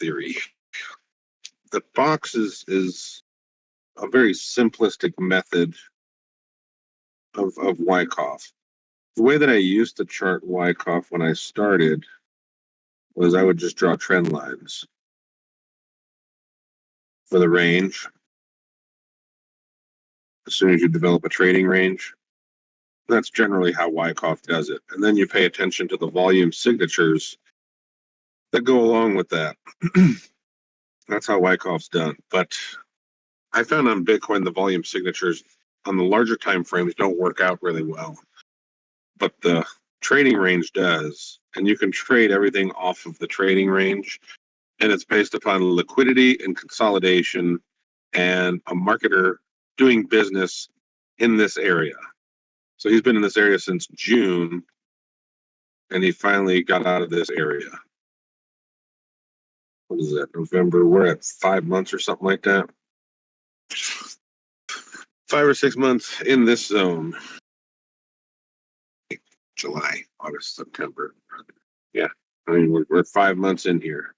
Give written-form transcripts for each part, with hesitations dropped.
theory. The box is a very simplistic method of Wyckoff. The way that I used to chart Wyckoff when I started was I would just draw trend lines for the range. As soon as you develop a trading range, that's generally how Wyckoff does it. And then you pay attention to the volume signatures that go along with that. That's how Wyckoff's done. But I found on Bitcoin the volume signatures on the larger time frames don't work out really well. But the trading range does. And you can trade everything off of the trading range. And it's based upon liquidity and consolidation and a marketer doing business in this area. So he's been in this area since June, and he finally got out of this area. What is that, November? We're at 5 months or something like that. 5 or 6 months in this zone. July, August, September. Yeah, I mean, we're 5 months in here.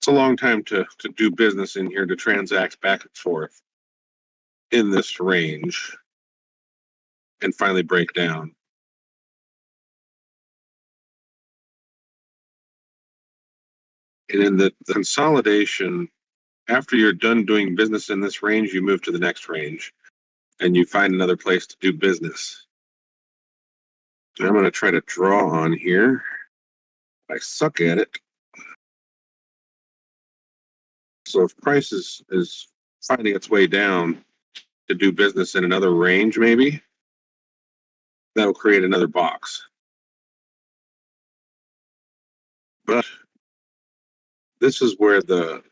It's a long time to do business in here, to transact back and forth in this range and finally break down. And in the consolidation, after you're done doing business in this range, you move to the next range and you find another place to do business. And I'm going to try to draw on here. I suck at it. So if price is finding its way down to do business in another range, maybe that'll create another box. But this is where the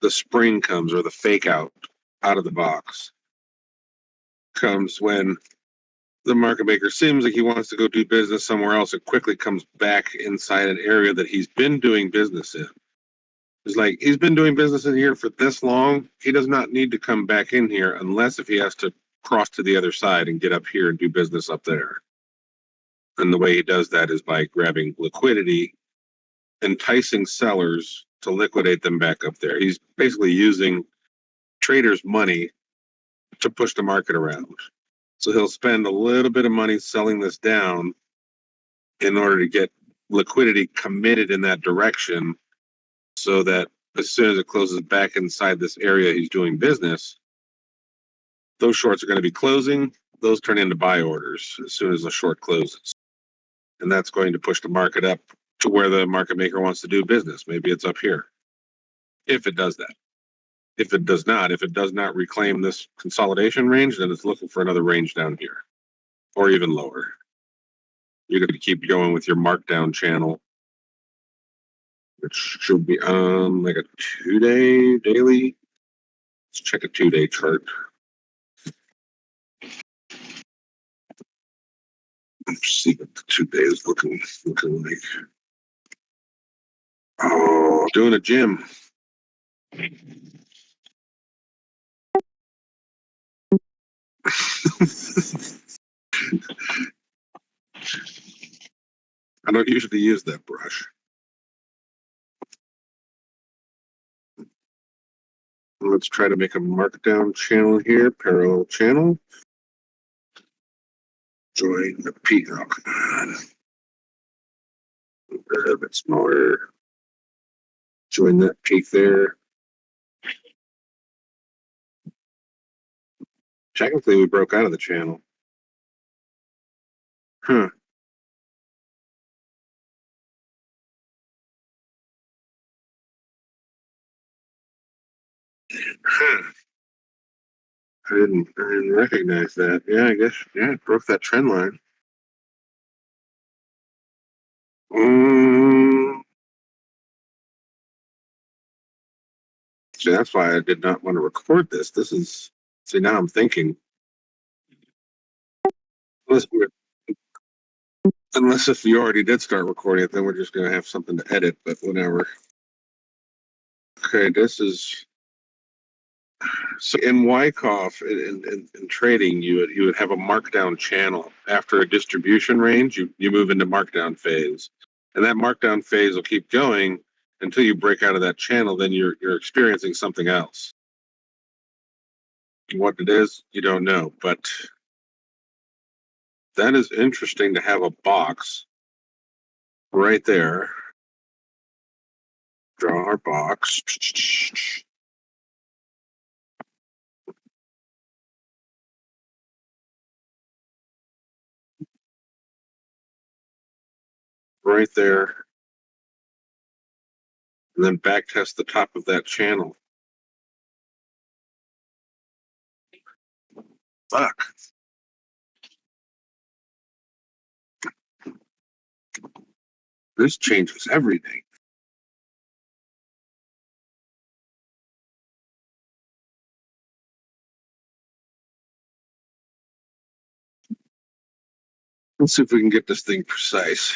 spring comes, or the fake out of the box comes when the market maker seems like he wants to go do business somewhere else. It quickly comes back inside an area that he's been doing business in. It's like, he's been doing business in here for this long. He does not need to come back in here unless if he has to cross to the other side and get up here and do business up there. And the way he does that is by grabbing liquidity, enticing sellers to liquidate them back up there. He's basically using traders' money to push the market around. So he'll spend a little bit of money selling this down in order to get liquidity committed in that direction, so that as soon as it closes back inside this area he's doing business, those shorts are going to be closing. Those turn into buy orders as soon as the short closes. And that's going to push the market up to where the market maker wants to do business. Maybe it's up here, if it does that. If it does not reclaim this consolidation range, then it's looking for another range down here, or even lower. You're going to keep going with your markdown channel, which should be on like a 2-day daily. Let's check a 2-day chart. Let's see what the 2 days looking like. Oh, doing a gym. I don't usually use that brush. Let's try to make a markdown channel here, parallel channel. Join the peak. Oh, come on. A bit smaller. Join that peak there. Technically, we broke out of the channel. Huh. I didn't recognize that. Yeah, I guess, yeah, it broke that trend line. See, that's why I did not want to record this. See, now I'm thinking. Unless if you already did start recording it, then we're just going to have something to edit, but whatever. Okay, this is... So in Wyckoff, in trading, you would have a markdown channel. After a distribution range, you move into markdown phase. And that markdown phase will keep going until you break out of that channel, then you're experiencing something else. What it is, you don't know, but that is interesting to have a box right there. Draw our box. Right there. And then back test the top of that channel. Fuck. This changes everything. Let's see if we can get this thing precise.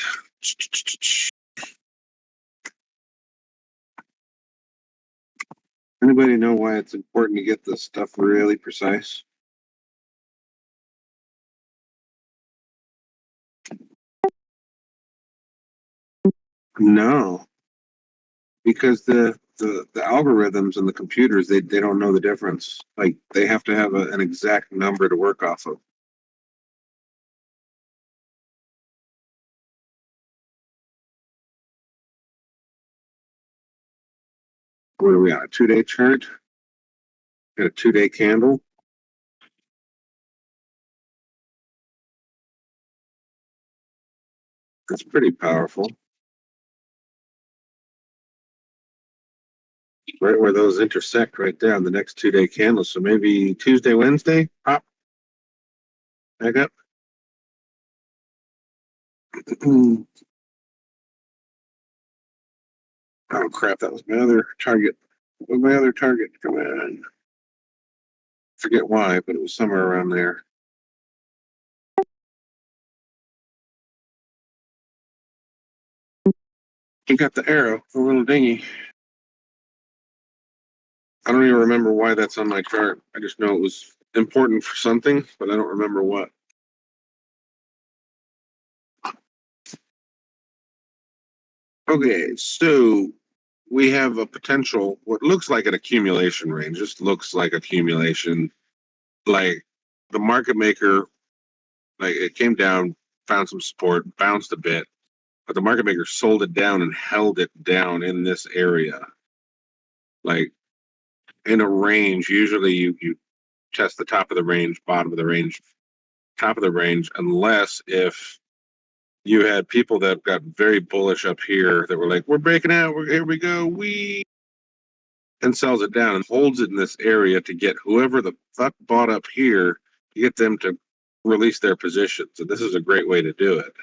Anybody know why it's important to get this stuff really precise? No, because the algorithms and the computers, they don't know the difference. Like they have to have an exact number to work off of. What are we on? A 2-day chart? Got a 2-day candle? That's pretty powerful. Right where those intersect right there on the next 2-day candle. So maybe Tuesday, Wednesday, pop, back up. Oh crap, that was my other target. What was my other target? Come on. Forget why, but it was somewhere around there. You got the arrow, the little dingy. I don't even remember why that's on my chart. I just know it was important for something, but I don't remember what. Okay, so we have a potential, what looks like an accumulation range, just looks like accumulation. Like the market maker, like it came down, found some support, bounced a bit, but the market maker sold it down and held it down in this area. Like in a range, usually you test the top of the range, bottom of the range, top of the range, unless if you had people that got very bullish up here that were like, we're breaking out, here we go, and sells it down and holds it in this area to get whoever the fuck bought up here to get them to release their positions. And this is a great way to do it.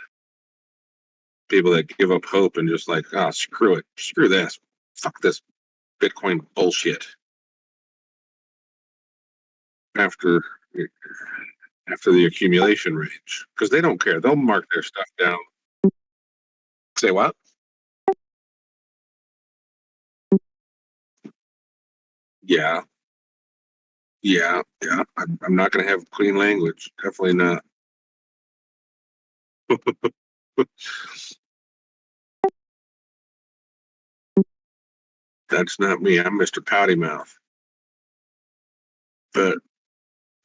People that give up hope and just like, oh, screw it, screw this, fuck this Bitcoin bullshit. After the accumulation range, because they don't care. They'll mark their stuff down. Say what? Yeah, yeah. I'm not going to have clean language. Definitely not. That's not me. I'm Mr. Pouty Mouth. But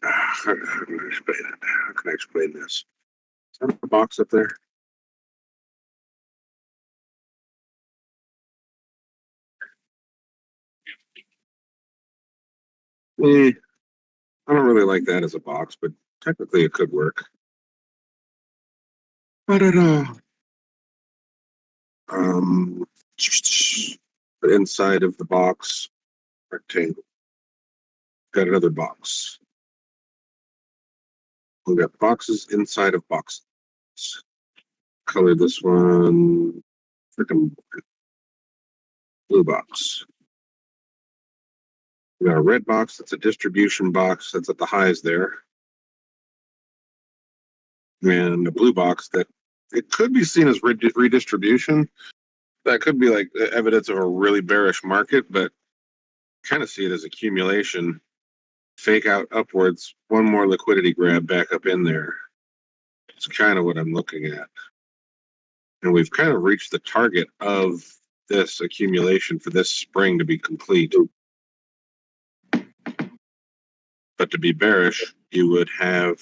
how can I explain it? How can I explain this? Is that a box up there? I don't really like that as a box, but technically it could work. I don't know. Um, but inside of the box, rectangle. Got another box. We got boxes inside of boxes. Color this one freaking blue box. We got a red box. That's a distribution box. That's at the highs there. And a blue box that it could be seen as redistribution. That could be like evidence of a really bearish market, but kind of see it as accumulation. Fake out upwards. One more liquidity grab back up in there. It's kind of what I'm looking at. And we've kind of reached the target of this accumulation for this spring to be complete. But to be bearish, you would have,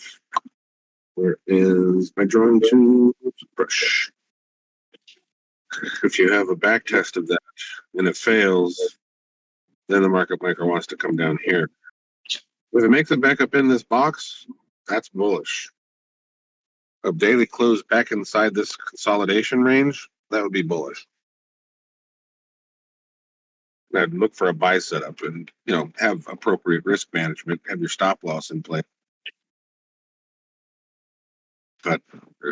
where is my drawing tool? Brush. If you have a back test of that and it fails, then the market maker wants to come down here. If it makes it back up in this box, that's bullish. A daily close back inside this consolidation range, that would be bullish. I'd look for a buy setup and, have appropriate risk management, have your stop loss in place. But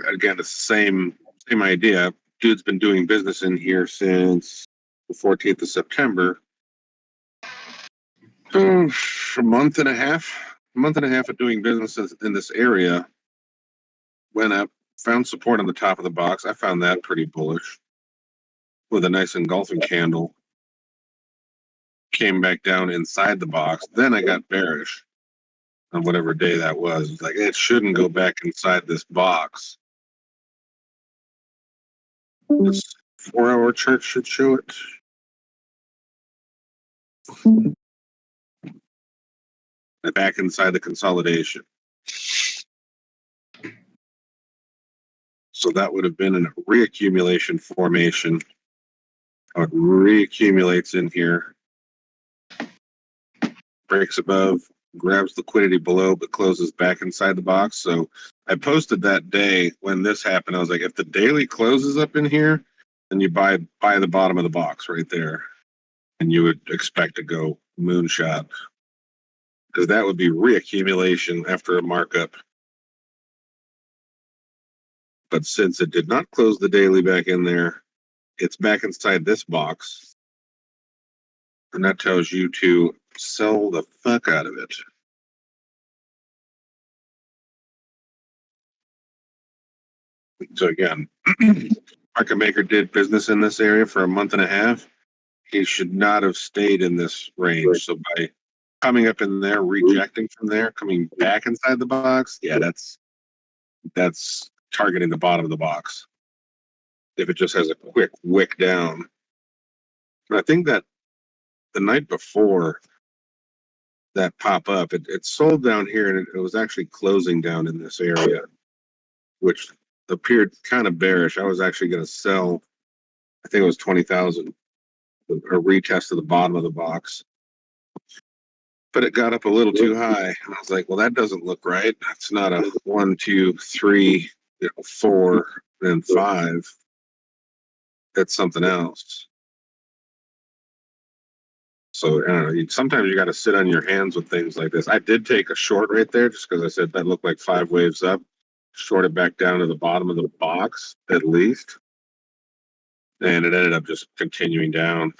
again, it's the same idea. Dude's been doing business in here since the 14th of September. So a month and a half of doing business in this area. Went up, found support on the top of the box. I found that pretty bullish with a nice engulfing candle. Came back down inside the box. Then I got bearish on whatever day that was. It's like, it shouldn't go back inside this box. This 4-hour chart should show it. Back inside the consolidation. So that would have been a reaccumulation formation. It reaccumulates in here, breaks above, grabs liquidity below, but closes back inside the box. So I posted that day when this happened. I was like, if the daily closes up in here, then you buy the bottom of the box right there, and you would expect to go moonshot, because that would be reaccumulation after a markup. But since it did not close the daily back in there, it's back inside this box. And that tells you to sell the fuck out of it. So again, market maker did business in this area for a month and a half. He should not have stayed in this range. So by coming up in there, rejecting from there, coming back inside the box, yeah, that's targeting the bottom of the box. If it just has a quick wick down. And I think that the night before that pop up, it sold down here, and it was actually closing down in this area, which appeared kind of bearish. I was actually going to sell, I think it was 20,000, a retest of the bottom of the box. But it got up a little too high. I was like, well, that doesn't look right. That's not a 1, 2, 3, 4, and 5. That's something else. So I don't know. Sometimes you got to sit on your hands with things like this. I did take a short right there just because I said that looked like 5 waves up. Short it back down to the bottom of the box at least, and it ended up just continuing down.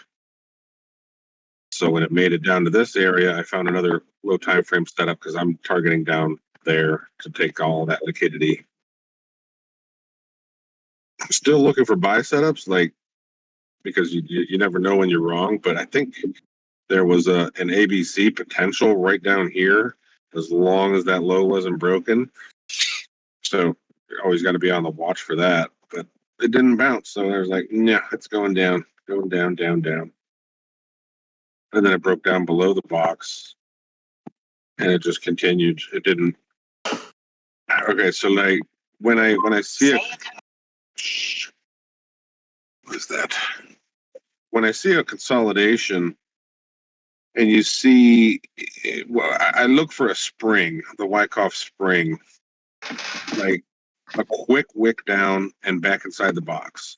So when it made it down to this area, I found another low time frame setup because I'm targeting down there to take all that liquidity. I'm still looking for buy setups, because you never know when you're wrong. But I think there was an ABC potential right down here as long as that low wasn't broken. So you always got to be on the watch for that. But it didn't bounce, so I was like, yeah, it's going down, down. And then it broke down below the box, and it just continued. It didn't. Okay, so when I see it, what is that? When I see a consolidation, and you see, well, I look for a spring, the Wyckoff spring, like a quick wick down and back inside the box,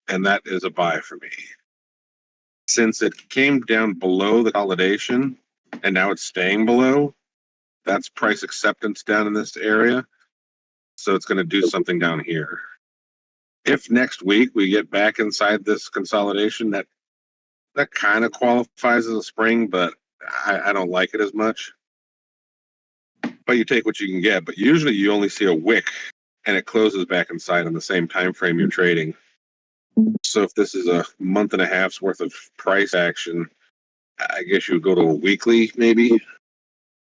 and that is a buy for me. Since it came down below the consolidation and now it's staying below, that's price acceptance down in this area. So it's going to do something down here. If next week we get back inside this consolidation, that kind of qualifies as a spring, but I don't like it as much. But you take what you can get. But usually you only see a wick and it closes back inside on the same time frame you're trading. So if this is a month and a half's worth of price action, I guess you would go to a weekly maybe, and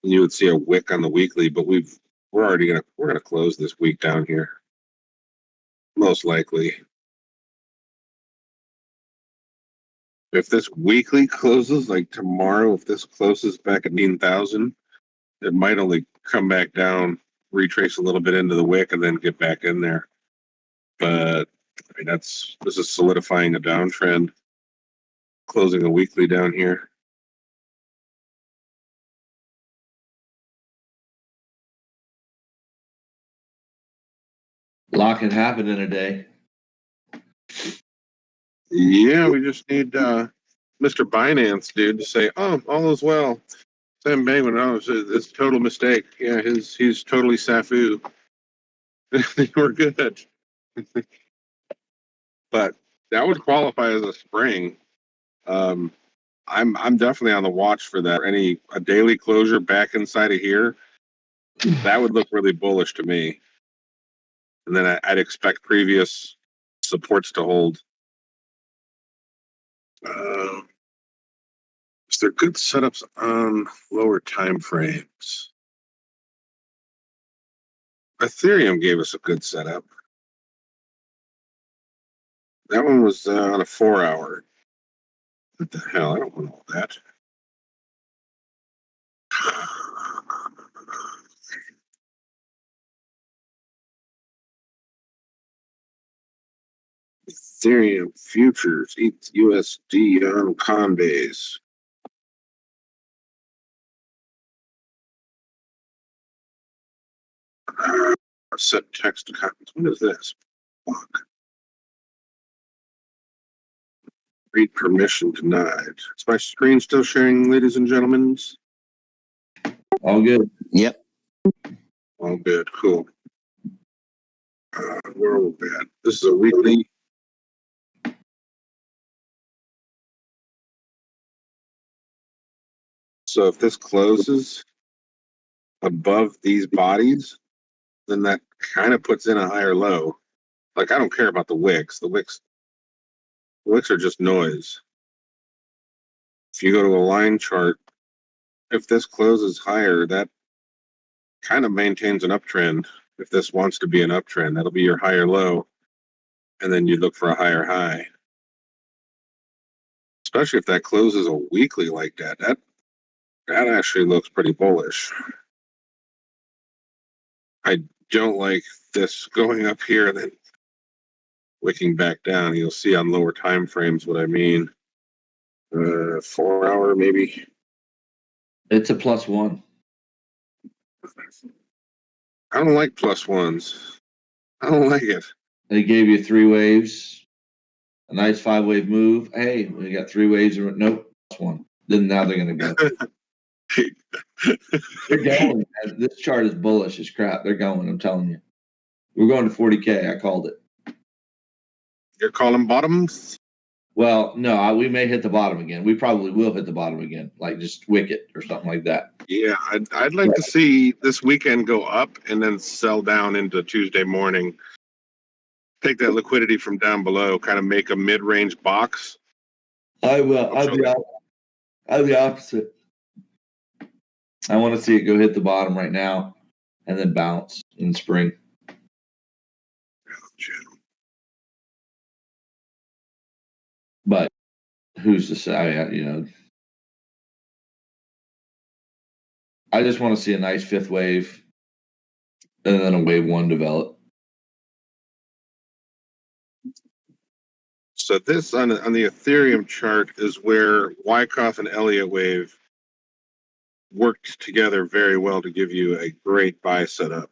you would see a wick on the weekly. But we're gonna close this week down here, most likely. If this weekly closes, like tomorrow, if this closes back at 18,000, it might only come back down, retrace a little bit into the wick, and then get back in there. But I mean, this is solidifying a downtrend, closing a weekly down here. A lot can happen in a day. Yeah, we just need Mr. Binance dude to say, "Oh, all is well." Sam Bankman, oh, it's a total mistake. Yeah, he's totally Safu. We're good. But that would qualify as a spring. I'm definitely on the watch for that. A daily closure back inside of here, that would look really bullish to me. And then I'd expect previous supports to hold. Is there good setups on lower time frames? Ethereum gave us a good setup. That one was on a 4-hour. What the hell? I don't want all that. Ethereum futures, USD on Coinbase. Set text to comments. What is this? Fuck. Read permission denied. Is my screen still sharing, ladies and gentlemen? All good. Yep. All good. Cool. Where are we at? This is a weekly. So if this closes above these bodies, then that kind of puts in a higher low. Like, I don't care about the wicks. The wicks are just noise. If you go to a line chart, if this closes higher, that kind of maintains an uptrend. If this wants to be an uptrend, that'll be your higher low. And then you look for a higher high. Especially if that closes a weekly like that. That actually looks pretty bullish. I don't like this going up here and then wicking back down. You'll see on lower time frames what I mean. 4-hour maybe. It's a +1. I don't like +1s. I don't like it. They gave you 3 waves, a nice 5-wave move. Hey, we got 3 waves. Nope, +1. Then now they're going to go. They're going. This chart is bullish as crap. They're going, I'm telling you. We're going to 40K. I called it. You're calling bottoms? Well, no, we may hit the bottom again. We probably will hit the bottom again, like just wick it or something like that. Yeah, I'd like to see this weekend go up and then sell down into Tuesday morning. Take that liquidity from down below, kind of make a mid-range box. I will. I'm the opposite. I want to see it go hit the bottom right now and then bounce in spring. But who's to say? I just want to see a nice 5th wave and then a wave 1 develop. So this on the Ethereum chart is where Wyckoff and Elliott wave worked together very well to give you a great buy setup.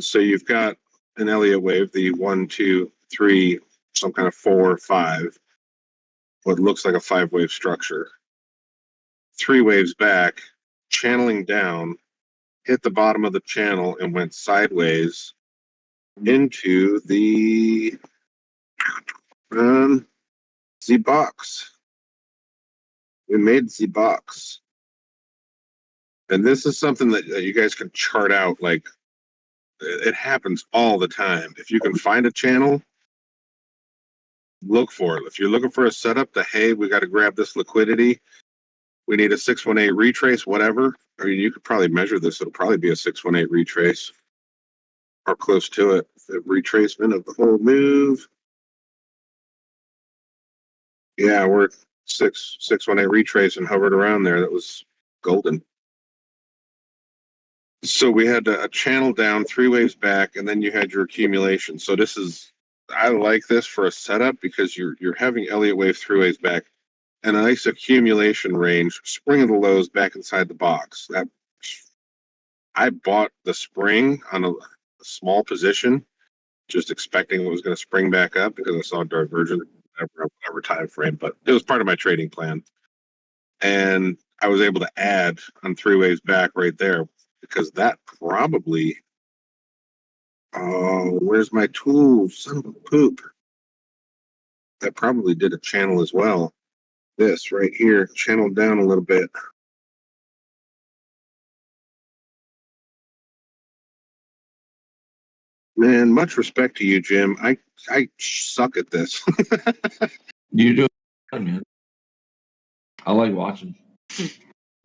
So you've got an Elliott wave, the 1, 2, 3, some kind of 4, 5, what looks like a 5-wave structure. 3 waves back, channeling down, hit the bottom of the channel and went sideways into the box. We made the box. And this is something that you guys can chart out. Like, it happens all the time. If you can find a channel, look for it. If you're looking for a setup that, hey, we got to grab this liquidity, we need a 618 retrace, whatever. I mean, you could probably measure this. It'll probably be a 618 retrace or close to it. The retracement of the whole move. Yeah, we're 618 retrace and hovered around there. That was golden. So we had a channel down 3 waves back, and then you had your accumulation. So I like this for a setup because you're having Elliott wave 3 waves back and a nice accumulation range. Spring of the lows back inside the box. That I bought the spring on a small position, just expecting it was going to spring back up because I saw divergent whatever time frame, but it was part of my trading plan. And I was able to add on 3 waves back right there because that probably. Oh, where's my tool? Son of a poop. That probably did a channel as well. This right here, channeled down a little bit. Man, much respect to you, Jim. I suck at this. You do, man. I like watching.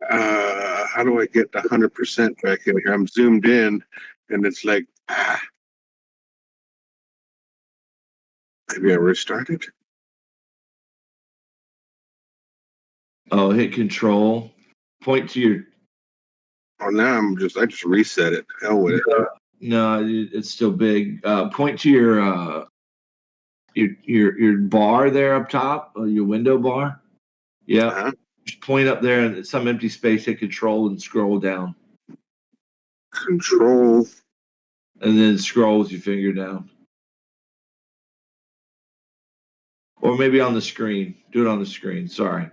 How do I get the 100% back in here? I'm zoomed in, and it's like, maybe I restarted. Oh, hit control. Point to your. Oh, now I just reset it. Hell with it. No, it's still big. Point to your bar there up top, or your window bar. Yeah. Uh-huh. Just point up there and some empty space, hit control and scroll down. Control. And then scroll with your finger down. Or maybe on the screen. Do it on the screen. Sorry.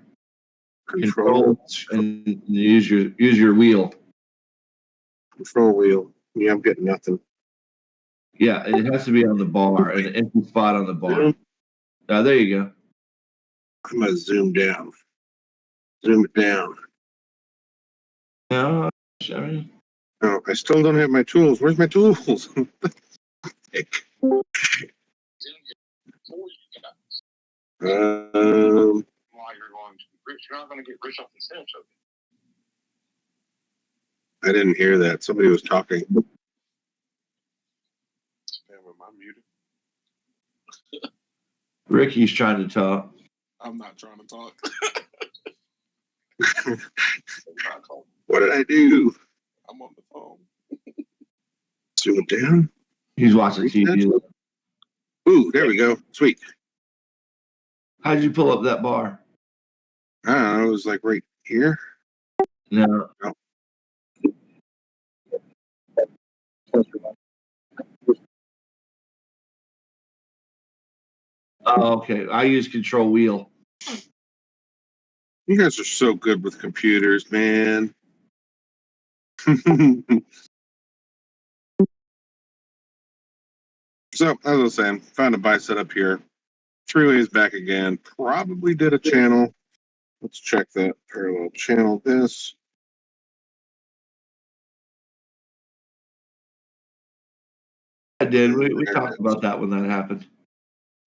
Control and use your wheel. Control wheel. Yeah, I'm getting nothing. Yeah, it has to be on the bar, an empty spot on the bar. There you go. I'm gonna zoom down. Zoom it down. No, sorry. Oh, I still don't have my tools. Where's my tools? You're not going to get rich off the sales of I didn't hear that. Somebody was talking. Damn, am I muted? Ricky's trying to talk. I'm not trying to talk. What did I do? I'm on the phone. Zoom it down. He's watching TV. Ooh, there we go. Sweet. How'd you pull up that bar? I don't know. It was like right here. No. Oh, okay. I use control wheel. You guys are so good with computers, man. So, as I was saying, found a buy set up here. 3 ways back again. Probably did a channel. Let's check that parallel channel. This. I did. We talked about that when that happened.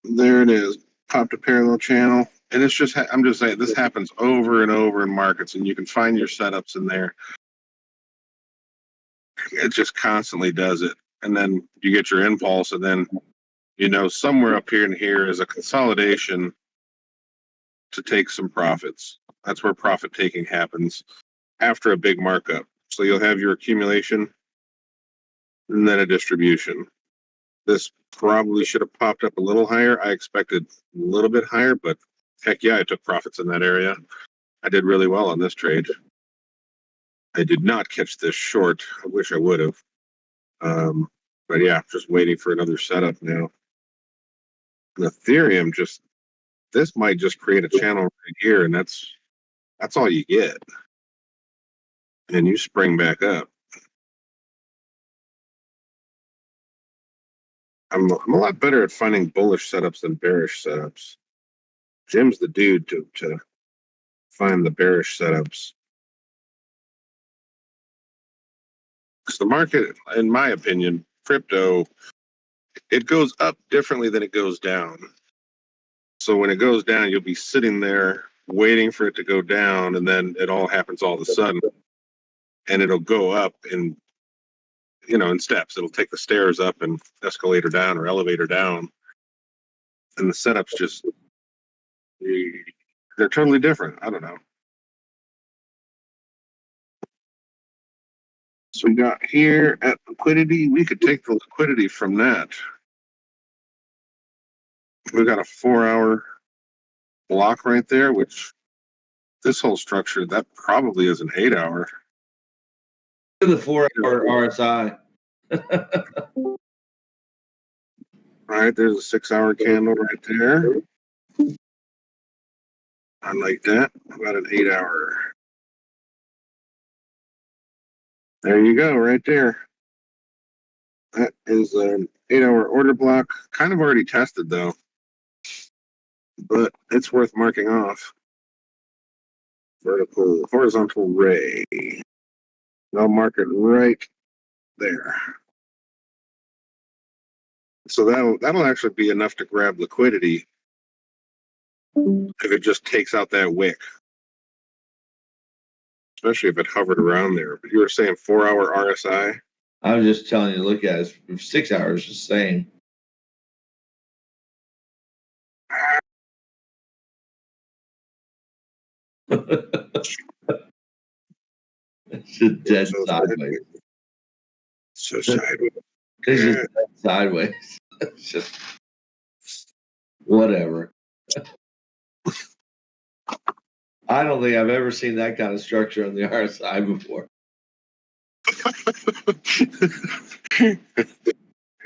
There it is. Popped a parallel channel. And it's just, I'm just saying, this happens over and over in markets, and you can find your setups in there. It just constantly does it. And then you get your impulse, and then, somewhere up here and here is a consolidation to take some profits. That's where profit taking happens after a big markup. So you'll have your accumulation and then a distribution. This probably should have popped up a little higher. I expected a little bit higher, but heck yeah, I took profits in that area. I did really well on this trade. I did not catch this short. I wish I would have. But yeah, just waiting for another setup now. And Ethereum this might just create a channel right here, and that's all you get. And you spring back up. I'm a lot better at finding bullish setups than bearish setups. Jim's the dude to find the bearish setups. Because the market, in my opinion, crypto, it goes up differently than it goes down. So when it goes down, you'll be sitting there waiting for it to go down, and then it all happens all of a sudden. And it'll go up in steps. It'll take the stairs up and escalator down or elevator down. And the setup's just They're totally different. I don't know. So we got here at liquidity, we could take the liquidity from that. We got a 4-hour block right there, which this whole structure, that probably is an 8-hour. The 4-hour RSI. All right, there's a 6-hour candle right there. I like that. About an 8-hour. There you go, right there. That is an 8-hour order block. Kind of already tested though, but it's worth marking off. Vertical, horizontal ray. I'll mark it right there. So that'll actually be enough to grab liquidity if it just takes out that wick. Especially if it hovered around there. But you were saying 4-hour RSI? I was just telling you to look at it. 6 hours, the same. It's just dead sideways. So sideways. It's just dead sideways. It's just whatever. I don't think I've ever seen that kind of structure on the RSI before.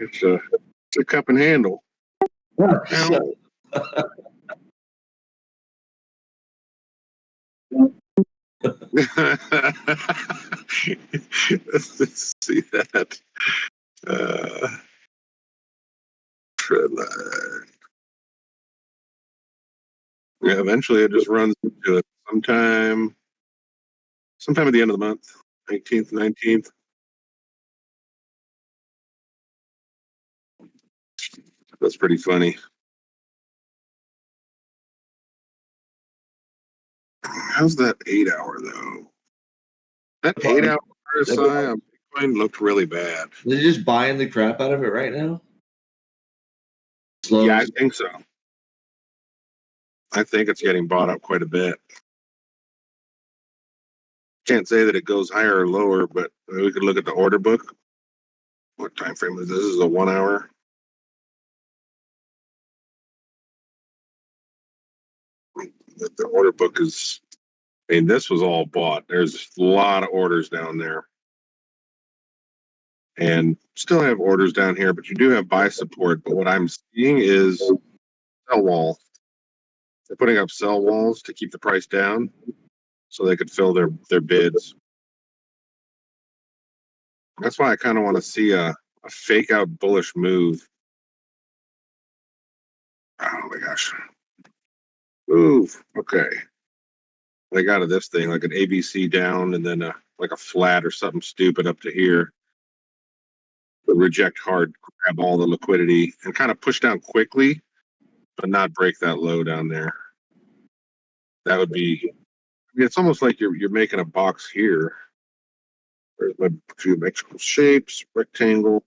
It's a cup and handle. Let's see that. Trend line. Yeah, eventually it just runs into it sometime at the end of the month, 18th, 19th. That's pretty funny. How's that 8-hour though? That 8-hour RSI on Bitcoin looked really bad. They're just buying the crap out of it right now? Yeah, I think so. I think it's getting bought up quite a bit. Can't say that it goes higher or lower, but we could look at the order book. What time frame is this? This is a 1 hour. The order book is, I mean, this was all bought. There's a lot of orders down there. And still have orders down here, but you do have buy support. But what I'm seeing is sell wall. They're putting up sell walls to keep the price down so they could fill their bids. That's why I kind of want to see a fake out bullish move. Oh my gosh. Move. Okay. Like out of this thing, like an ABC down and then like a flat or something stupid up to here. But reject hard, grab all the liquidity and kind of push down quickly, but not break that low down there. That would be, I mean, it's almost like you're making a box here. There's my geometrical shapes, rectangle.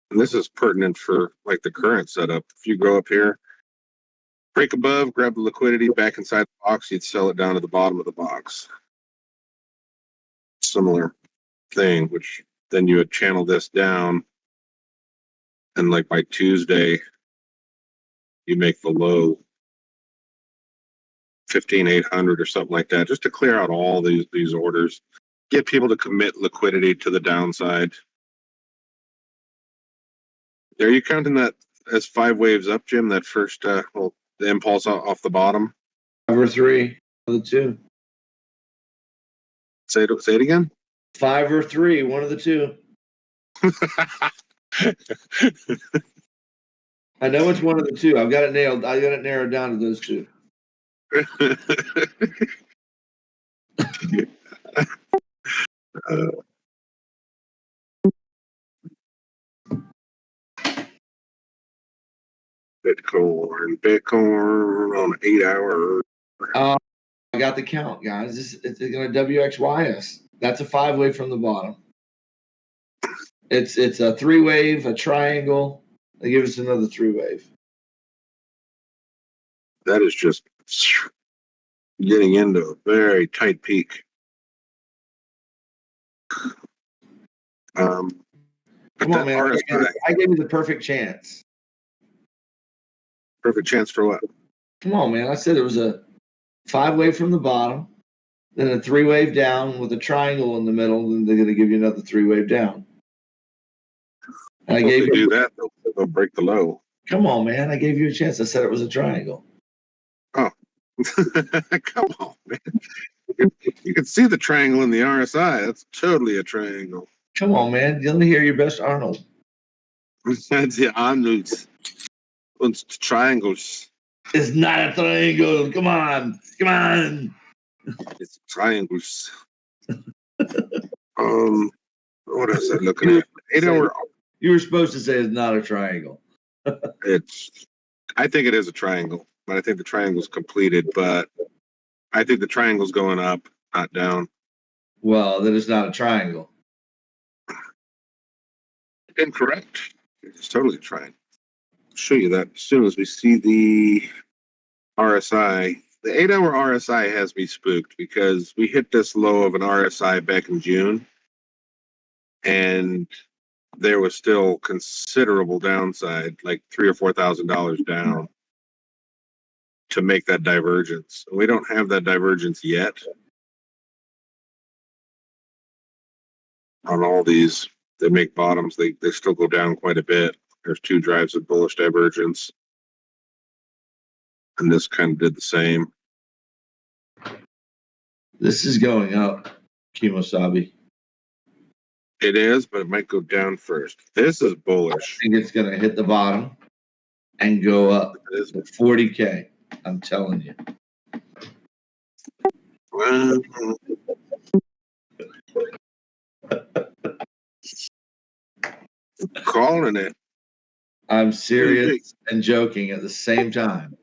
And this is pertinent for like the current setup. If you go up here, break above, grab the liquidity back inside the box, you'd sell it down to the bottom of the box. Similar thing, which then you would channel this down. And like by Tuesday, you make the low 15,800 or something like that, just to clear out all these orders, get people to commit liquidity to the downside. Are you counting that as 5 waves up, Jim? That first, the impulse off the bottom? 5 or 3 of the 2. Say it again. 5 or 3, one of the 2. I know it's one of the 2. I've got it nailed. I got it narrowed down to those 2. Bitcoin on 8-hour. I got the count, guys. It's going to WXY us. That's a 5-wave from the bottom. It's a 3-wave, a triangle. They give us another 3-wave. That is just getting into a very tight peak. Come on, man. RSI, I gave you the perfect chance. perfect chance for what? Come on, man. I said it was a 5-wave from the bottom, then a 3-wave down with a triangle in the middle, then they're going to give you another 3-wave down. And I Well, gave if they you. do that, they'll break the low. Come on, man. I gave you a chance. I said it was a triangle. Oh, come on, man. You can see the triangle in the RSI. That's totally a triangle. Come on, man. Let me hear your best Arnold. That's the Arnold's and triangles. It's not a triangle. Come on. Come on. It's triangles. What is I looking at? 8 hour. You were supposed to say it's not a triangle. I think it is a triangle, but I think the triangle's completed. But I think the triangle's going up, not down. Well, then it's not a triangle. Incorrect. It's totally a triangle. I'll show you that as soon as we see the RSI. The 8 hour RSI has me spooked because we hit this low of an RSI back in June, and there was still considerable downside, like $3,000 or $4,000 down to make that divergence. We don't have that divergence yet on all these. They make bottoms. They still go down quite a bit. There's 2 drives of bullish divergence, and this kind of did the same. This is going up, Kemozabi. It is, but it might go down first. This is bullish. I think it's going to hit the bottom and go up It is. to 40K. I'm telling you. Well, calling it. I'm serious and joking at the same time.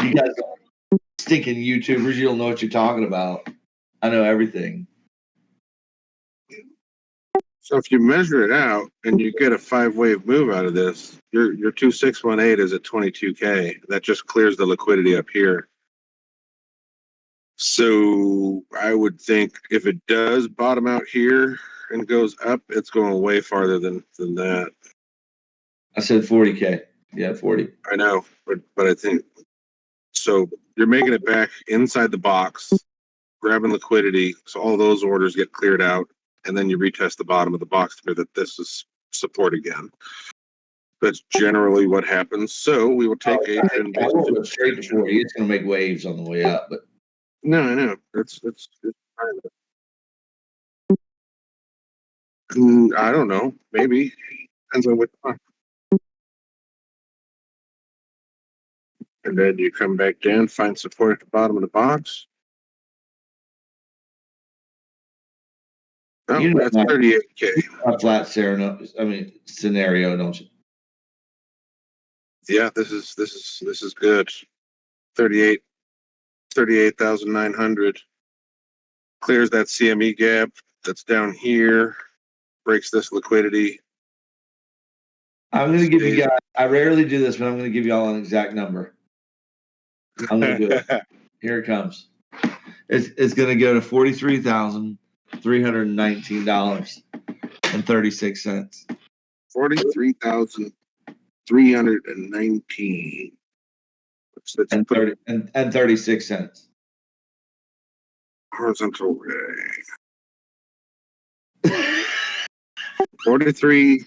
You guys are stinking YouTubers. You don't know what you're talking about. I know everything. So if you measure it out and you get a 5-wave move out of this, your 2618 is at 22K. That just clears the liquidity up here. So I would think if it does bottom out here and goes up, it's going way farther than that. I said 40K. Yeah, 40. I know, but I think so. You're making it back inside the box, grabbing liquidity, so all those orders get cleared out, and then you retest the bottom of the box to hear that this is support again. That's generally what happens. So we will take I won't go straight to 40. It's going to make waves on the way up, but No, I know. It's I don't know. Maybe depends on what. And then you come back down, find support at the bottom of the box. Oh, you know that's 38K. a flat scenario, don't you? Yeah, this is good. 38,900 clears that CME gap that's down here, breaks this liquidity. I'm going to give you guys, I rarely do this, but I'm going to give you all an exact number. I'm going to do it. Here it comes. It's going to go to $43,319.36. 43,319. And 36 cents. Horizontal ray. 43.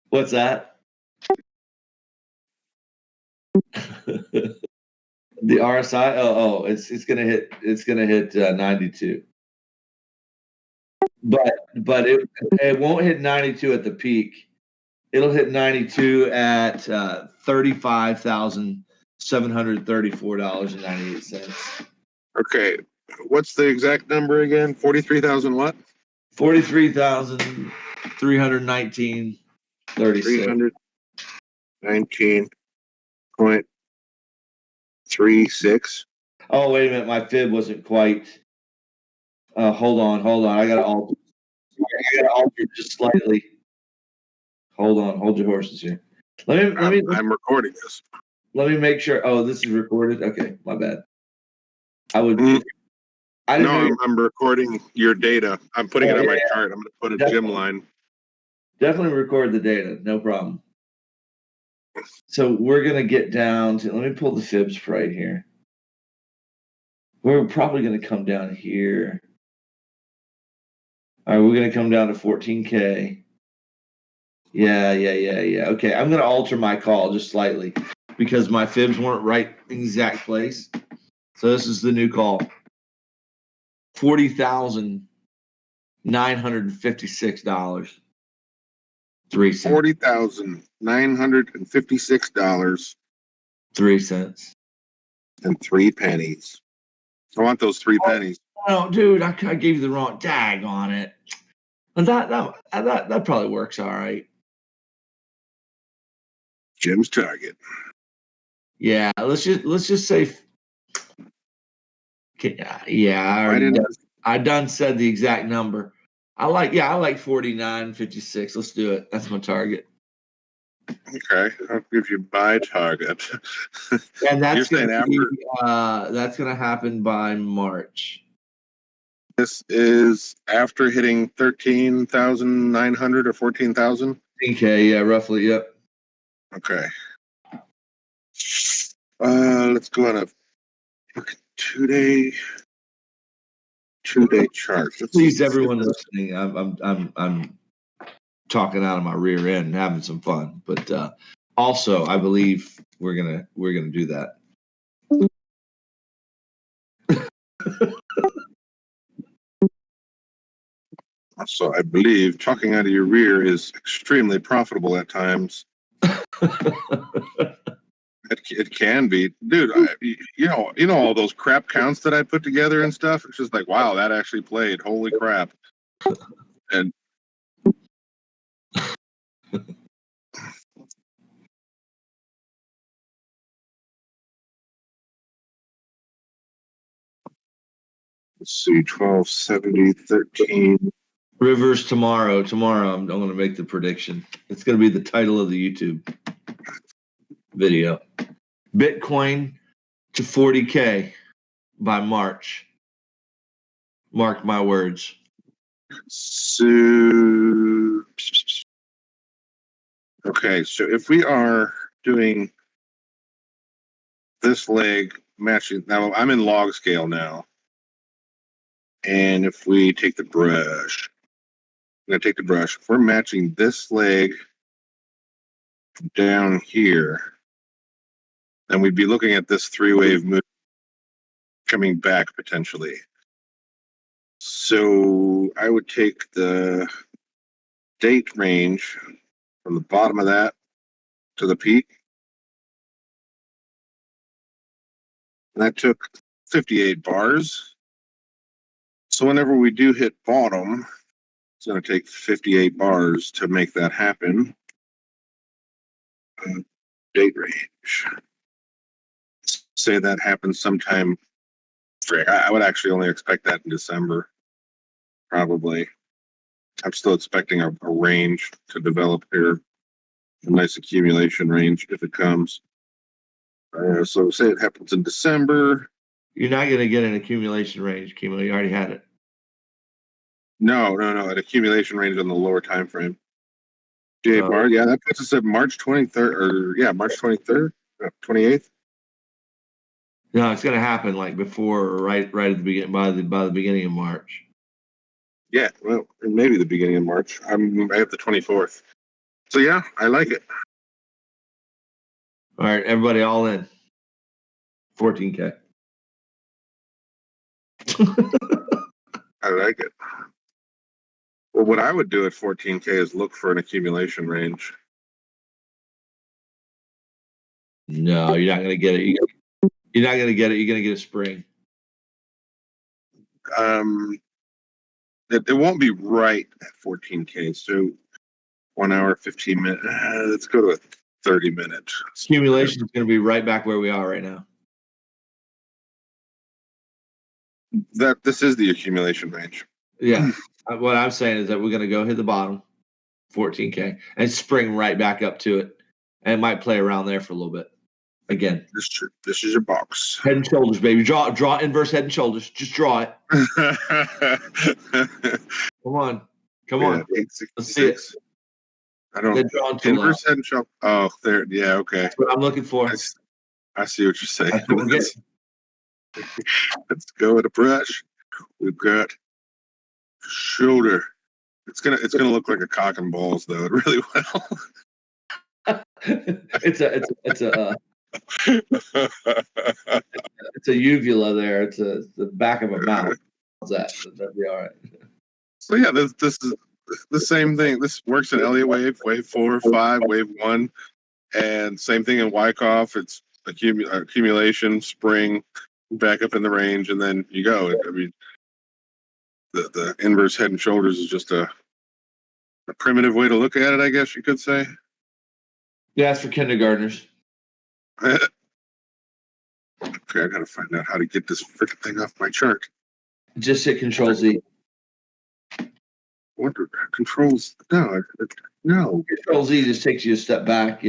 What's that? The RSI. It's gonna hit. It's gonna hit 92. But it won't hit 92 at the peak. It'll hit 92 at $35,734.98. Okay, what's the exact number again? 43,000 what? 43,319.36. 319.36. Oh, wait a minute. My fib wasn't quite. Hold on. I got to alter. I gotta alter it just slightly. Hold on, hold your horses here. I'm recording this. Let me make sure. Oh, this is recorded. Okay, my bad. I would. Mm. I didn't know. I'm recording your data. I'm putting it on my chart. I'm going to put a gym Definitely. line. Definitely record the data. No problem. So we're gonna get down to. Let me pull the fibs right here. We're probably gonna come down here. All right, we're gonna come down to 14K. Yeah. Okay, I'm gonna alter my call just slightly because my fibs weren't right in the exact place. So this is the new call. $40,956. 3 cents. $40,956 3 cents. and 3 pennies. I want those 3 pennies. Oh, dude, I gave you the wrong tag on it. And that probably works all right. Jim's target. Yeah, let's just say. Yeah, I done said the exact number. I like 49.56. Let's do it. That's my target. Okay, I'll give you my target. And that's You're gonna saying that's gonna happen by March. this is after hitting 13,900 or 14,000? Okay, yeah, roughly, yep. Okay. Let's go on a two-day chart. Please, everyone listening, I'm talking out of my rear end and having some fun, but also I believe we're gonna do that. So I believe talking out of your rear is extremely profitable at times. It can be, dude. You know all those crap counts that I put together and stuff. It's just like, wow, that actually played. Holy crap! And let's see, 1270, 13. Rivers tomorrow. Tomorrow, I'm going to make the prediction. It's going to be the title of the YouTube video. Bitcoin to 40K by March. Mark my words. So, okay, so if we are doing this leg matching, now I'm in log scale now. And if we take the brush, I'm going to take the brush. If we're matching this leg down here, then we'd be looking at this 3-wave move coming back potentially. So I would take the date range from the bottom of that to the peak. And that took 58 bars. So whenever we do hit bottom, it's going to take 58 bars to make that happen. Date range. Say that happens sometime. I would actually only expect that in December, probably. I'm still expecting a range to develop here, a nice accumulation range if it comes. So say it happens in December. You're not going to get an accumulation range, Kemo. You already had it. No, an accumulation range on the lower time frame. Bar, yeah, that puts us at March 23rd, March 23rd, 28th. No, it's going to happen like before, or right at the beginning, by the beginning of March. Yeah, well, maybe the beginning of March. I have the 24th. So yeah, I like it. All right, everybody, all in. 14K. I like it. Well, what I would do at 14K is look for an accumulation range. No, you're not going to get it. You're not going to get it. You're going to get a spring. It won't be right at 14K. So 1 hour, 15 minutes. Let's go to a 30-minute. Accumulation is going to be right back where we are right now. This is the accumulation range. Yeah. What I'm saying is that we're going to go hit the bottom, 14K, and spring right back up to it. And it might play around there for a little bit. Again. This is your box. Head and shoulders, baby. Draw inverse head and shoulders. Just draw it. Come on. Come on. 866. I don't inverse head and shoulder. Oh, there. Yeah, okay. That's what I'm looking for. I see what you're saying. That's what we're getting. Let's go with a brush. We've got shoulder. It's gonna look like a cock and balls though. It really will. it's a uvula there. It's the back of a mouth. How's that? That'd be all right. So yeah, this is the same thing. This works in Elliott wave 4, 5, wave 1, and same thing in Wyckoff. It's accumulation, spring, back up in the range, and then you go. I mean, the inverse head and shoulders is just a primitive way to look at it, I guess you could say. Yeah, it's for kindergartners. Okay, I gotta find out how to get this freaking thing off my chart. Just hit Control Z. What controls? No. Control Z just takes you a step back.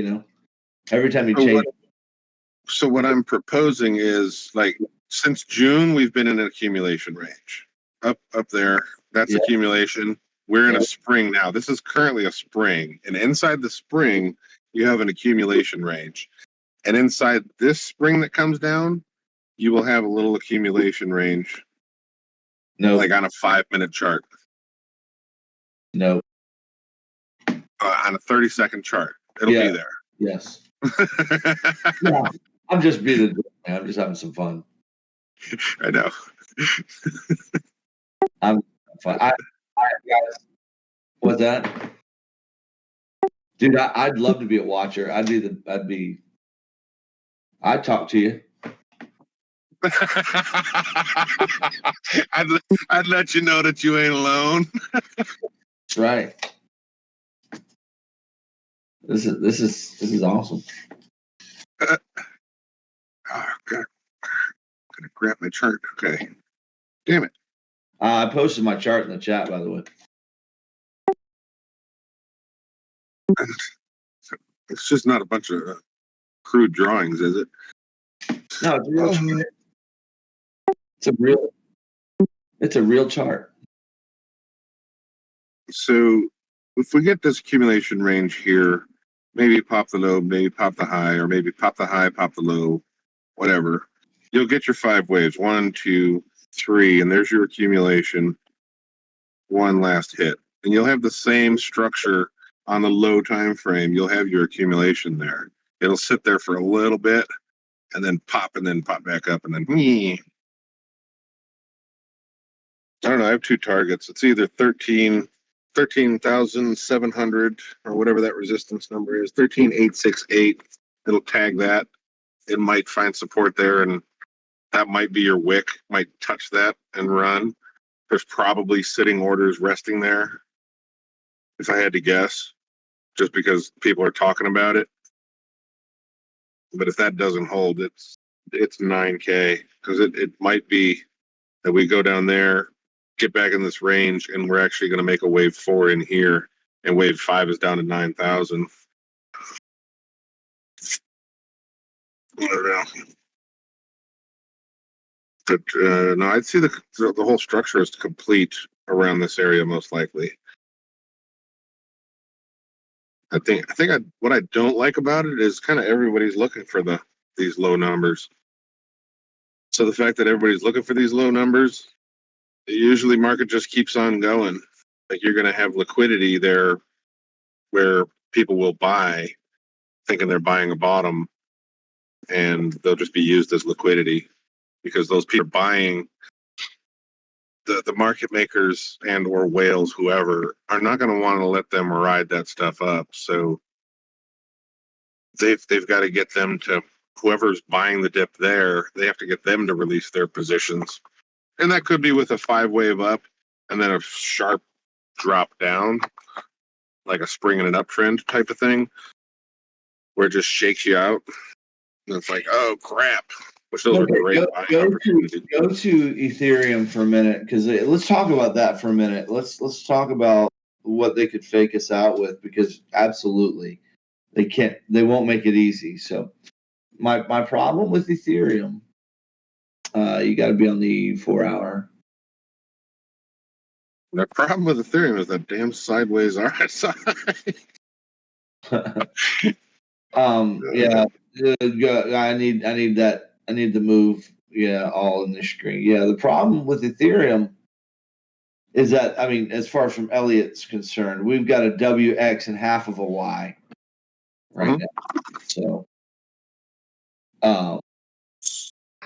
Every time you change. So what I'm proposing is, like, since June we've been in an accumulation range up there. That's accumulation. We're in a spring now. This is currently a spring, and inside the spring you have an accumulation range, and inside this spring that comes down, you will have a little accumulation range. No, like on a 5-minute chart. No. On a 30-second chart, it'll be there. Yes. Yeah, I'm just being I'm just having some fun. I know. I'm fun. Guys, what's that? Dude, I'd love to be a watcher. I'd talk to you. I'd let you know that you ain't alone. That's right. This is awesome. Oh, God. I'm gonna grab my chart. Okay. Damn it. I posted my chart in the chat, by the way. It's just not a bunch of crude drawings, is it? No, it's a real chart. It's a real chart. So if we get this accumulation range here, maybe pop the low, maybe pop the high, or maybe pop the high, pop the low, whatever. You'll get your 5 waves, 1, 2, 3, and there's your accumulation. One last hit. And you'll have the same structure on the low time frame. You'll have your accumulation there. It'll sit there for a little bit and then pop back up and then I don't know. I have 2 targets. It's either 13,700 or whatever that resistance number is, 13,868. It'll tag that. It might find support there, and that might be your wick. Might touch that and run. There's probably sitting orders resting there, if I had to guess, just because people are talking about it. But if that doesn't hold, it's 9K, because it might be that we go down there, get back in this range, and we're actually going to make a wave 4 in here, and wave 5 is down to 9,000. I don't know. But no, I'd see the whole structure is complete around this area, most likely. I think what I don't like about it is kind of everybody's looking for these low numbers. So the fact that everybody's looking for these low numbers, usually market just keeps on going. Like, you're going to have liquidity there where people will buy, thinking they're buying a bottom, and they'll just be used as liquidity because those people are buying. The market makers and or whales, whoever, are not going to want to let them ride that stuff up. So they've got to get them to, whoever's buying the dip there, they have to get them to release their positions. And that could be with a 5 wave up and then a sharp drop down, like a spring and an uptrend type of thing, where it just shakes you out. And it's like, oh crap, which those are Okay, great buying opportunities. go to Ethereum for a minute because let's talk about that for a minute. Let's talk about what they could fake us out with because absolutely they won't make it easy. So my problem with Ethereum, you got to be on the 4 hour. The problem with Ethereum is that damn sideways RSI. Yeah, I need that. I need the move. Yeah, all in the screen. Yeah, the problem with Ethereum is that, I mean, as far as from Elliot's concerned, we've got a WX and half of a Y right now. So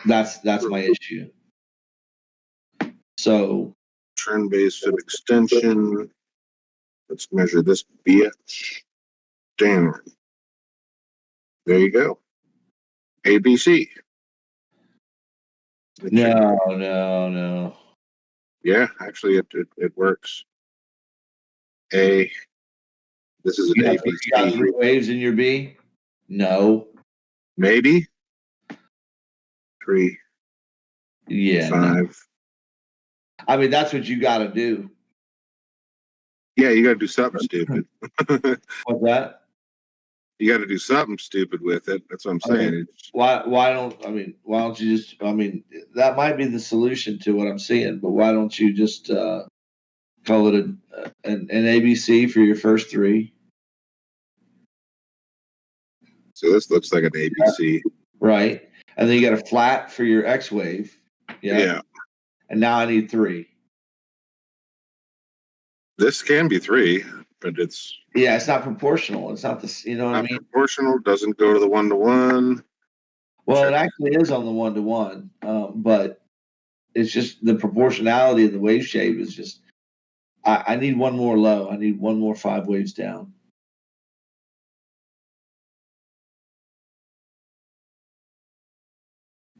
that's my issue. So Trend-based fib extension. Let's measure this bitch. Damn. There you go. ABC. no. Yeah, actually, it works. This is an ABC. You got 3 waves in your B? No. Maybe 3, Yeah, 5. no. I mean, that's what you got to do. Yeah, you got to do something stupid. What's that? You got to do something stupid with it. That's what I'm saying. Why don't you just, I mean, that might be the solution to what I'm seeing, but why don't you just call it an ABC for your first 3? So this looks like an ABC. Right. And then you got a flat for your X wave. Yeah. And now I need 3. This can be 3, but it's not proportional. It's not this, you know what I mean? proportional, doesn't go to the 1-to-1. Well, it actually is on the 1-to-1, but it's just the proportionality of the wave shape is just. I need one more low. I need one more 5 waves down.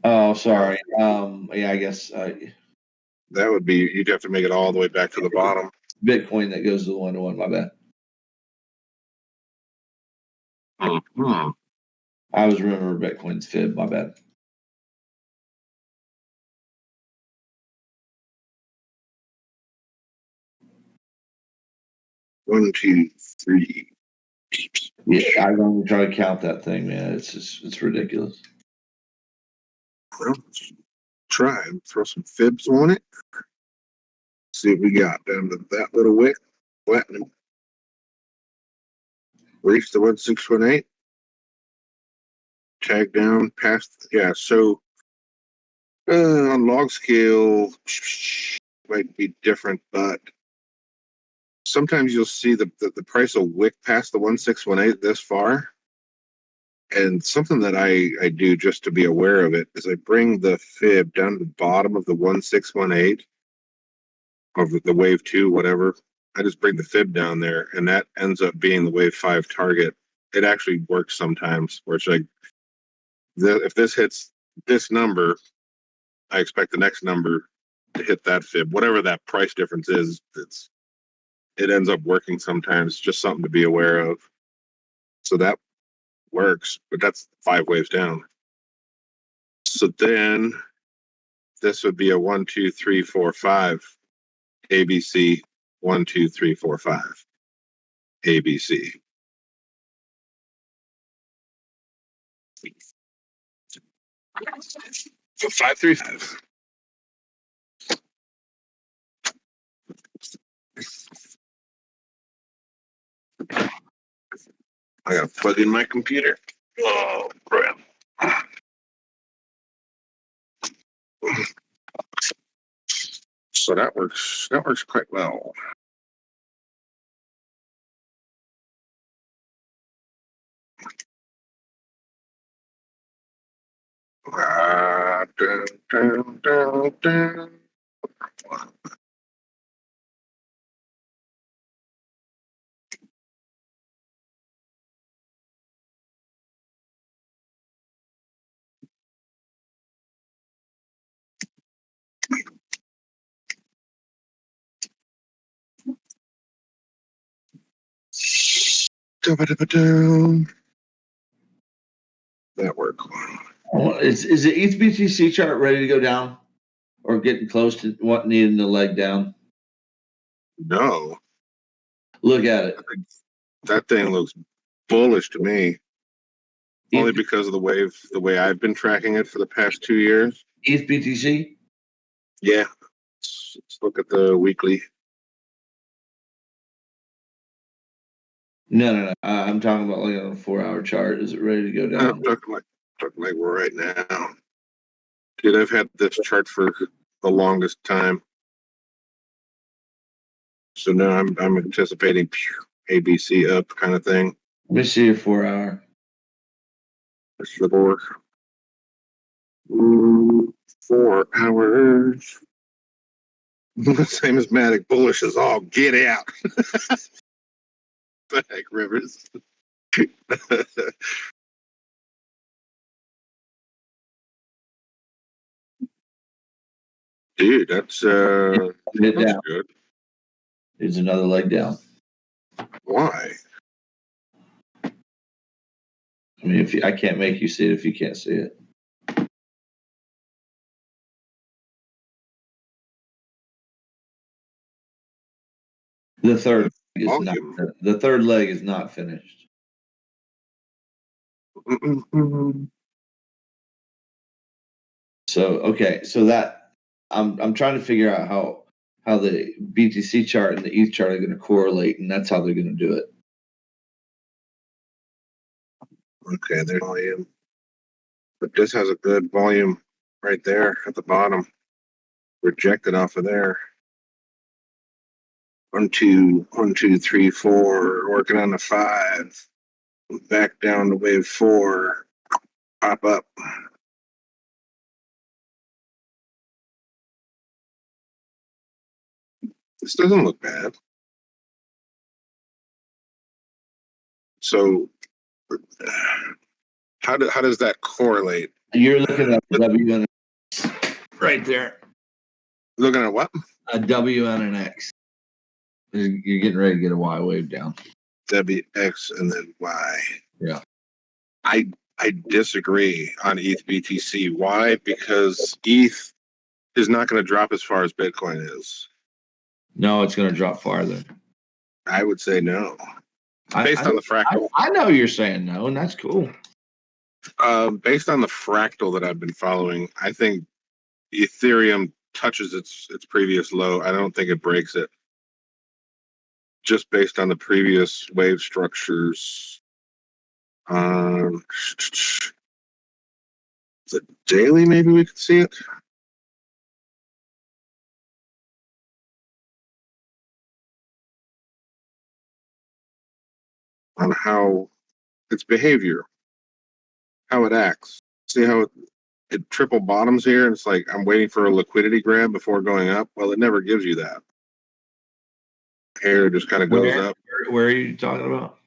Oh, sorry. Yeah, I guess That would be, you'd have to make it all the way back to the bottom. Bitcoin that goes to the 1-to-1. My bad. Mm-hmm. I was remember Bitcoin's fib. My bad. One, two, three. Yeah, I'm going to try to count that thing, man. It's ridiculous. Well, let's try and throw some fibs on it. See what we got down to that little wick. Platinum. Reach the 1618. Tag down past. Yeah, so on log scale might be different, but sometimes you'll see the price will wick past the 1618 this far. And something that I do just to be aware of it is I bring the fib down to the bottom of the 1618 of the wave 2, whatever. I just bring the fib down there, and that ends up being the wave 5 target. It actually works sometimes where it's like, if this hits this number, I expect the next number to hit that fib. Whatever that price difference is, it ends up working sometimes. Just something to be aware of. So that works, but that's 5 waves down. So then this would be a 1, 2, 3, 4, 5 ABC. 1, 2, 3, 4, 5 ABC. So 5, 3, 5. I gotta plug in my computer. Oh crap. So that works quite well. Dun. That worked. Is the ETH BTC chart ready to go down, or getting close to what needing the leg down? No, Look at it. that thing looks bullish to me. Only ETH, because of the way I've been tracking it for the past 2 years. ETH BTC. Yeah. Let's look at the weekly. No. I'm talking about like on a 4-hour chart. Is it ready to go I'm down? talking like we're right now. Dude, I've had this chart for the longest time. So now I'm anticipating ABC up kind of thing. Let me see your 4-hour. That's the board. 4 hours. Same as Matic, bullish as all get out. The heck, Rivers. Dude, that's Hit down. good. There's another leg down. Why? I mean, I can't make you see it if you can't see it. The third leg is not finished. So that I'm trying to figure out how the BTC chart and the ETH chart are going to correlate, and that's how they're going to do it. Okay, there's volume. But this has a good volume right there at the bottom. Rejected off of there. 1, 2, 1, 2, 3, 4. Working on the 5. Back down to wave 4. Pop up. This doesn't look bad. So, how does that correlate? You're looking at the WNX right there. Looking at what? A WNX. You're getting ready to get a Y wave down. WX and then Y. Yeah. I disagree on ETH BTC. Why? Because ETH is not going to drop as far as Bitcoin is. No, it's going to drop farther. I would say no. Based on the fractal. I know you're saying no, and that's cool. Based on the fractal that I've been following, I think Ethereum touches its previous low. I don't think it breaks it. Just based on the previous wave structures. The daily, maybe we could see it. On how its behavior, how it acts. See how it triple bottoms here, and it's like I'm waiting for a liquidity grab before going up. Well, it never gives you that. Here just kind of goes up. Where are you talking about?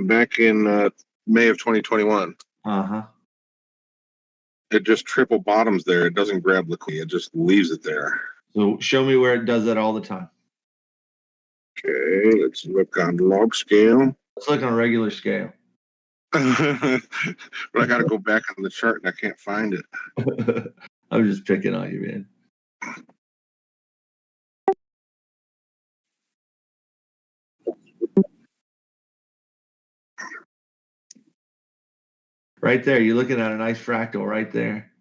Back in May of 2021. It just triple bottoms there. It doesn't grab liquidity. It just leaves it there. So show me where it does that all the time. Okay, let's look on log scale. Let's look on a regular scale. But I got to go back on the chart and I can't find it. I'm just picking on you, man. Right there, you're looking at a nice fractal right there.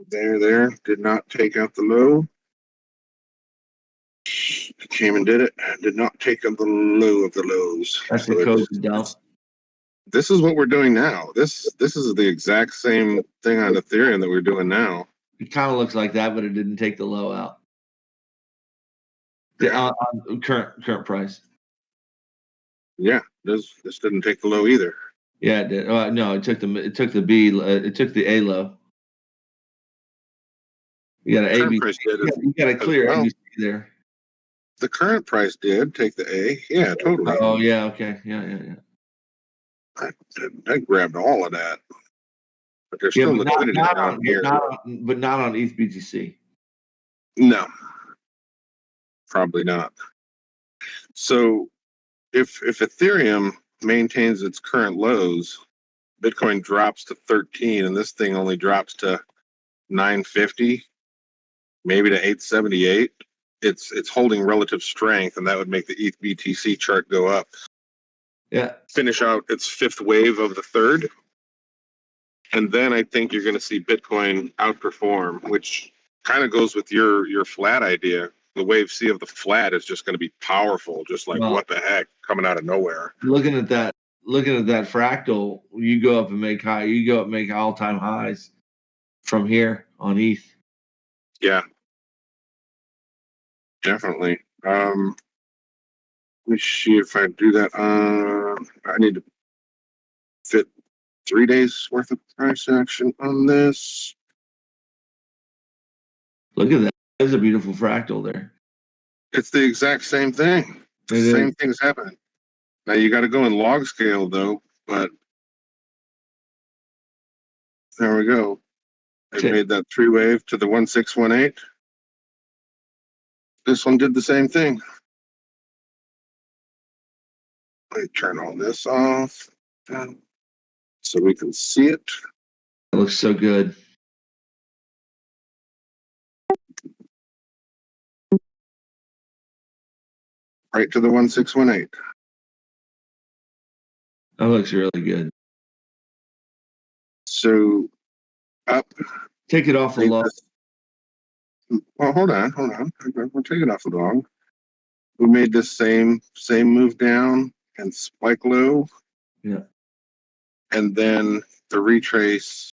There. Did not take out the low. Came and did it. Did not take out the low of the lows. That's the code dump. This is what we're doing now. This is the exact same thing on Ethereum that we're doing now. It kind of looks like that, but it didn't take the low out. On current price. Yeah, this didn't take the low either. Yeah, it did. No, it took the A low. You got an ABC. You got a clear ABC there. The current price did take the A. Yeah, totally. Oh yeah, okay, yeah. I grabbed all of that, but there's still liquidity down here. But not on ETH BTC. No, probably not. So, if Ethereum maintains its current lows, Bitcoin drops to 13, and this thing only drops to 950, maybe to 878. It's holding relative strength, and that would make the ETH BTC chart go up. Yeah. Finish out its fifth wave of the third, and then I think you're going to see Bitcoin outperform, which kind of goes with your flat idea. The wave C of the flat is just going to be powerful, just like what the heck, coming out of nowhere. Looking at that fractal, you go up and make all-time highs from here on ETH. Yeah, definitely. Let me see if I do that. I need to fit 3 days worth of price action on this. Look at that. There's a beautiful fractal there. It's the exact same thing. The same thing's happening. Now you got to go in log scale though, but there we go. I made that 3-wave to the 1618. This one did the same thing. Let me turn all this off so we can see it. It looks so good. Right to the 1618. That looks really good. So up. Take it off the log. Well, hold on. We'll take it off the log. We made this same move down and spike low. Yeah. And then the retrace,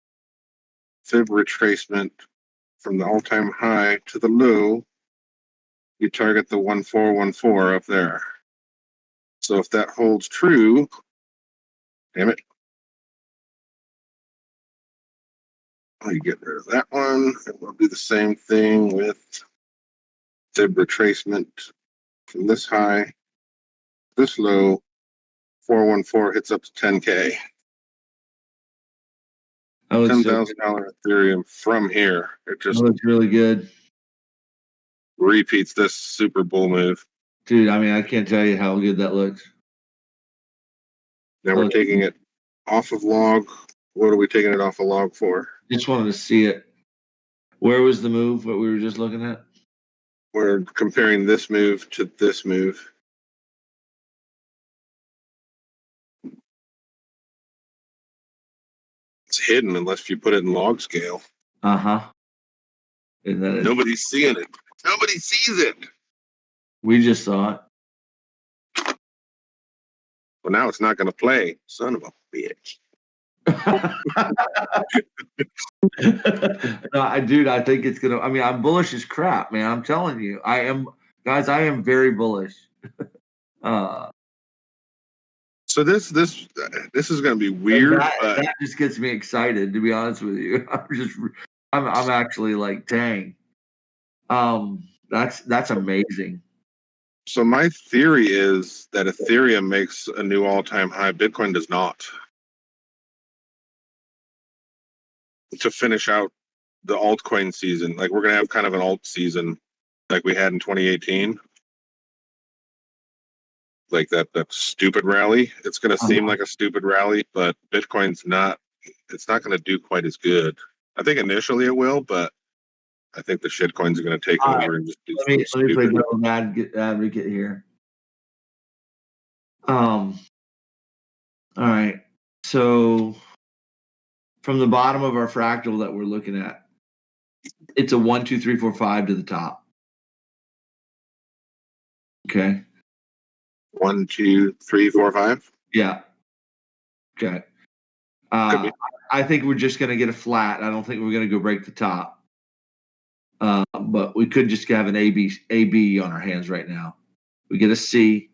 fib retracement from the all-time high to the low, you target the 1414 up there. So if that holds true, damn it. You get rid of that one, and we'll do the same thing with fib retracement from this high, this low, 414 hits up to 10K. $10,000 Ethereum from here. It just looks really good. Repeats this super bull move. Dude, I mean, I can't tell you how good that looks. Now we're taking it off of log. What are we taking it off of log for? Just wanted to see it. Where was the move? What we were just looking at? We're comparing this move to this move. It's hidden unless you put it in log scale. Uh-huh. Nobody's seeing it. Nobody sees it. We just saw it. Well, now it's not going to play. Son of a bitch. No, dude, I think it's going to, I mean, I'm bullish as crap, man. I'm telling you. I am very bullish. So this is going to be weird. That just gets me excited, to be honest with you. I'm actually like, dang. That's amazing. So my theory is that Ethereum makes a new all-time high. Bitcoin does not. To finish out the altcoin season, like we're going to have kind of an alt season like we had in 2018. Like that stupid rally. It's going to seem like a stupid rally, but Bitcoin's not. It's not going to do quite as good. I think initially it will, but I think the shitcoins are going to take over and just do let me play devil's advocate here. All right. So from the bottom of our fractal that we're looking at, it's a 1, 2, 3, 4, 5 to the top. Okay. 1, 2, 3, 4, 5. Yeah. Okay. I think we're just going to get a flat. I don't think we're going to go break the top. But we could just have an AB on our hands right now. We get a C.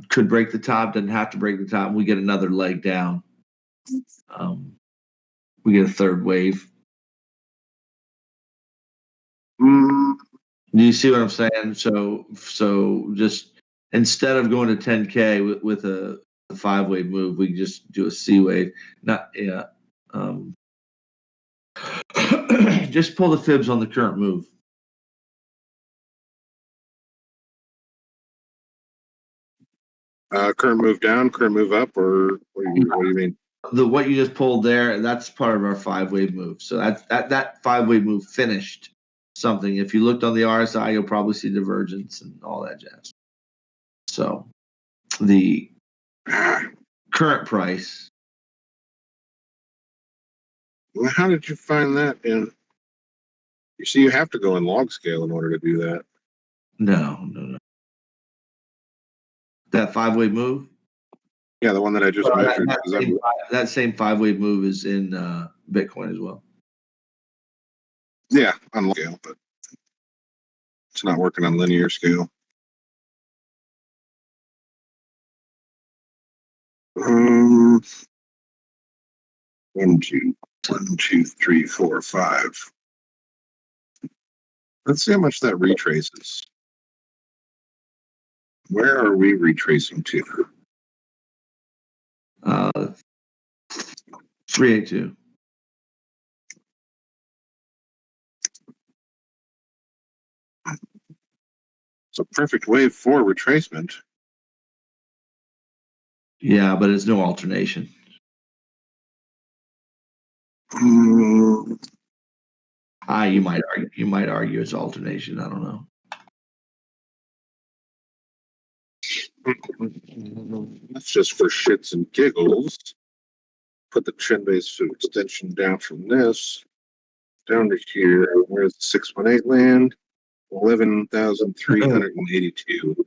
Could break the top. Doesn't have to break the top. We get another leg down. We get a third wave. Do you see what I'm saying? So just instead of going to 10K with a 5-wave move, we just do a C wave. Just pull the fibs on the current move. Current move down, current move up, or what do you mean? what you just pulled there, that's part of our 5-wave move. So that 5-wave move finished something. If you looked on the RSI, you'll probably see divergence and all that jazz. So the current price. Well, how did you find that in? You see, you have to go in log scale in order to do that. No. That 5-wave move? Yeah, the one that I just measured. That same 5-wave move is in Bitcoin as well. Yeah, on log scale, but it's not working on linear scale. 1, 2, 1, 2, 3, 4, 5. Let's see how much that retraces. Where are we retracing to? 382. It's a perfect wave for retracement. Yeah, but it's no alternation. Mm, You might argue it's alternation. I don't know. That's just for shits and giggles. Put the trend base food extension down from this down to here. Where's the 618 land? 11,382.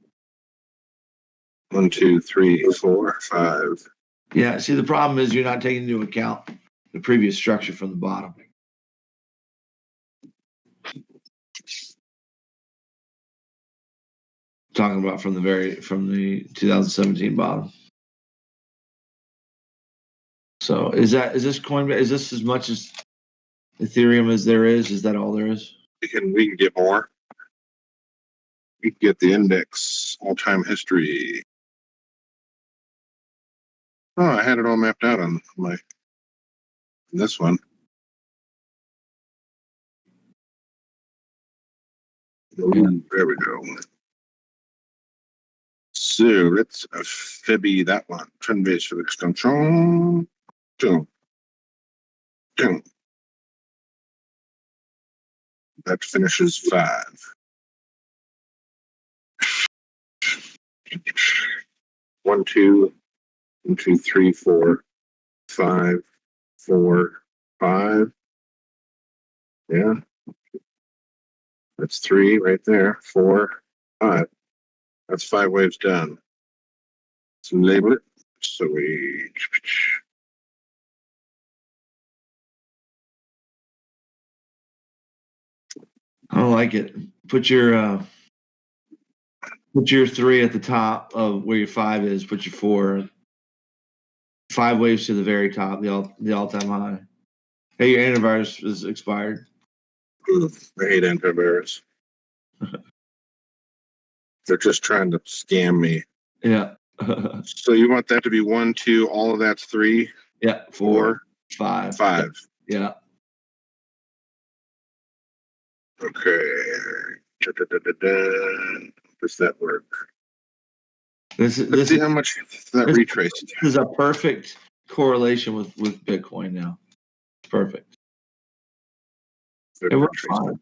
1, 2, 3, 4, 5. Yeah, see, the problem is you're not taking into account the previous structure from the bottom. Talking about from the 2017 bottom. So is this as much as Ethereum as there is? Is that all there is? We can get more. We can get the index all-time history. Oh, I had it all mapped out on this one. Ooh, there we go. So let's Fibby that one. Trend base for the extension. Boom. Boom. That finishes 5. 1, 2, 1, 2, 3, 4, 5, 4, 5. Yeah. That's 3 right there. 4, 5. That's 5 waves done. So label it. So I don't like it. Put your 3 at the top of where your 5 is. Put your 4. 5 waves to the very top, the all-time high. Hey, your antivirus is expired. I hate antivirus. They're just trying to scam me. Yeah. So you want that to be 1, 2, all of that's 3? Yeah. 4, 5. 5. Yeah. Okay. Does that work? Let's see how much that retraces. This is a perfect correlation with Bitcoin now. Perfect. It works fine.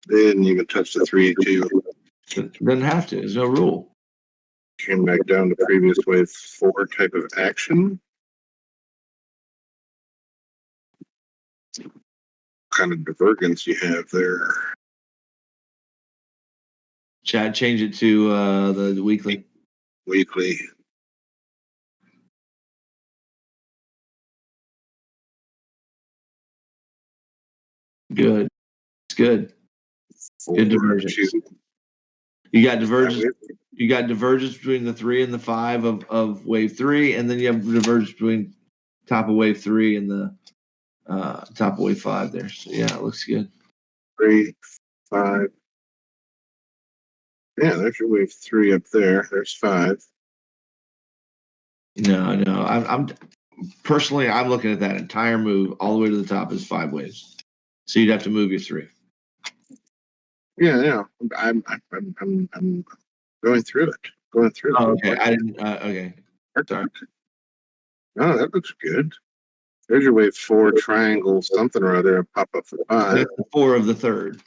They didn't even touch the 382. Doesn't have to. There's no rule. Came back down to previous wave 4 type of action. What kind of divergence you have there? Chad, change it to the weekly. Weekly. Good. It's good. 4, Good divergence. 2. You got divergence. You got divergence between the 3 and the 5 of wave 3, and then you have divergence between top of wave 3 and the top of wave 5 there. So yeah, it looks good. 3, 5. Yeah, there's your wave 3 up there. There's 5. No. I'm personally, I'm looking at that entire move all the way to the top is 5 waves. So you'd have to move your 3. Yeah. I'm Going through it. Oh, okay. I didn't. Okay. Sorry. No, that looks good. There's your wave 4 triangle, something or other, and pop up for 5. That's the 4 of the third.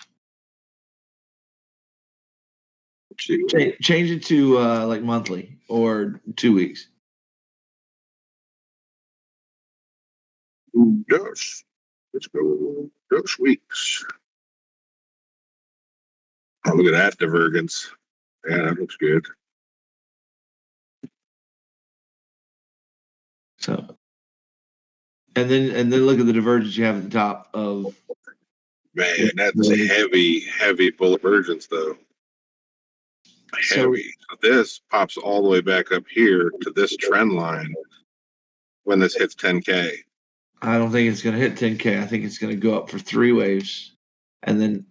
Change it to like monthly or 2 weeks. Yes. Let's go. Those weeks. Oh, look at that divergence. Yeah, that looks good. So, and then look at the divergence you have at the top of. Man, that's a heavy bullet divergence, though. Heavy. So this pops all the way back up here to this trend line when this hits 10K. I don't think it's going to hit 10K. I think it's going to go up for 3 waves and then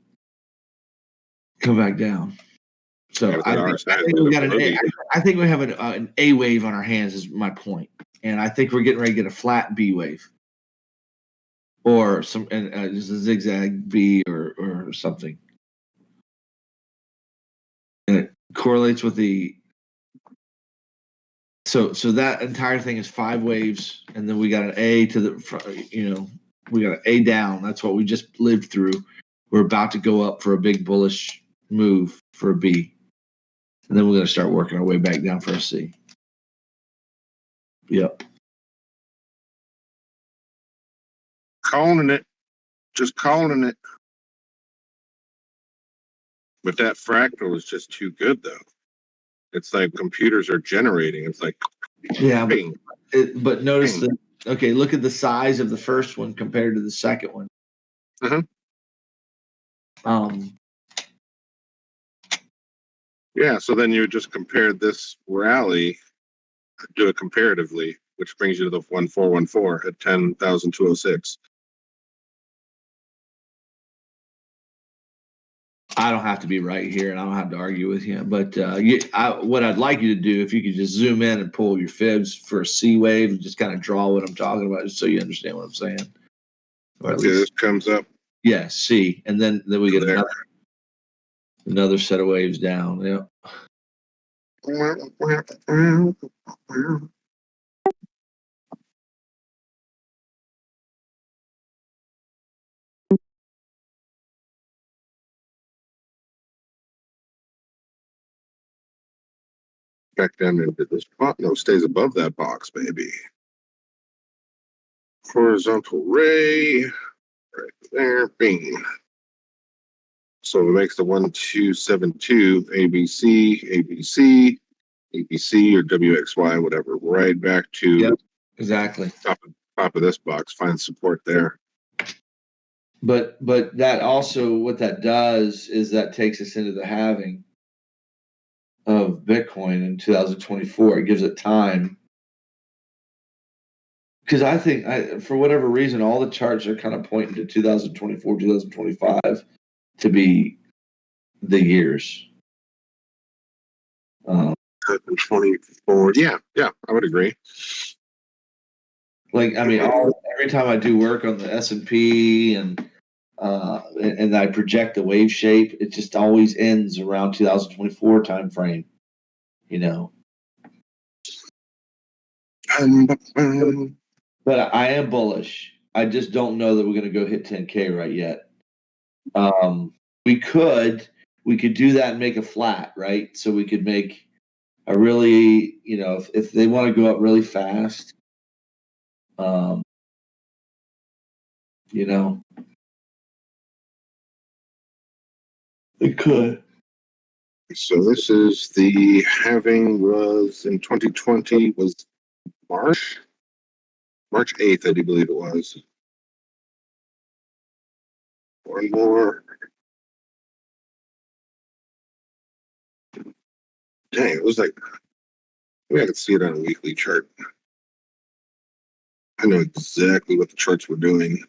come back down. So I think we have an A wave on our hands is my point. And I think we're getting ready to get a flat B wave. Or just a zigzag B or something. And it correlates with the so that entire thing is 5 waves, and then we got an A to the we got an A down. That's what we just lived through. We're about to go up for a big bullish move for a B. And then we're going to start working our way back down for a C. Yep. Calling it. Just calling it. But that fractal is just too good, though. It's like computers are generating. It's like, yeah, but notice that. Okay, look at the size of the first one compared to the second one. Yeah, so then you just compare this rally, do it comparatively, which brings you to the 1414 at 10,206. I don't have to be right here, and I don't have to argue with you. But what I'd like you to do, if you could just zoom in and pull your fibs for a C wave, and just kind of draw what I'm talking about, just so you understand what I'm saying. Or at least, this comes up. Yeah, C, and then we get another set of waves down. Yeah. Back down into this spot. No, stays above that box, baby. Horizontal ray. Right there. Bing. So it makes the 1272 ABC, ABC, ABC, or WXY, whatever, right back to exactly top of this box. Find support there. But that also, what that does is that takes us into the halving of Bitcoin in 2024. It gives it time. Because I think, for whatever reason, all the charts are kind of pointing to 2024, 2025 to be the years. 24. Yeah, I would agree. Like, I mean, every time I do work on the S&P and I project the wave shape, it just always ends around 2024 time frame. But I am bullish. I just don't know that we're going to go hit 10K right yet. We could do that and make a flat, right? So we could make a really, if they want to go up really fast, it could. So this is the halving was in 2020 was March 8th, I do believe it was. One more. Dang, it was like, maybe I could see it on a weekly chart. I know exactly what the charts were doing.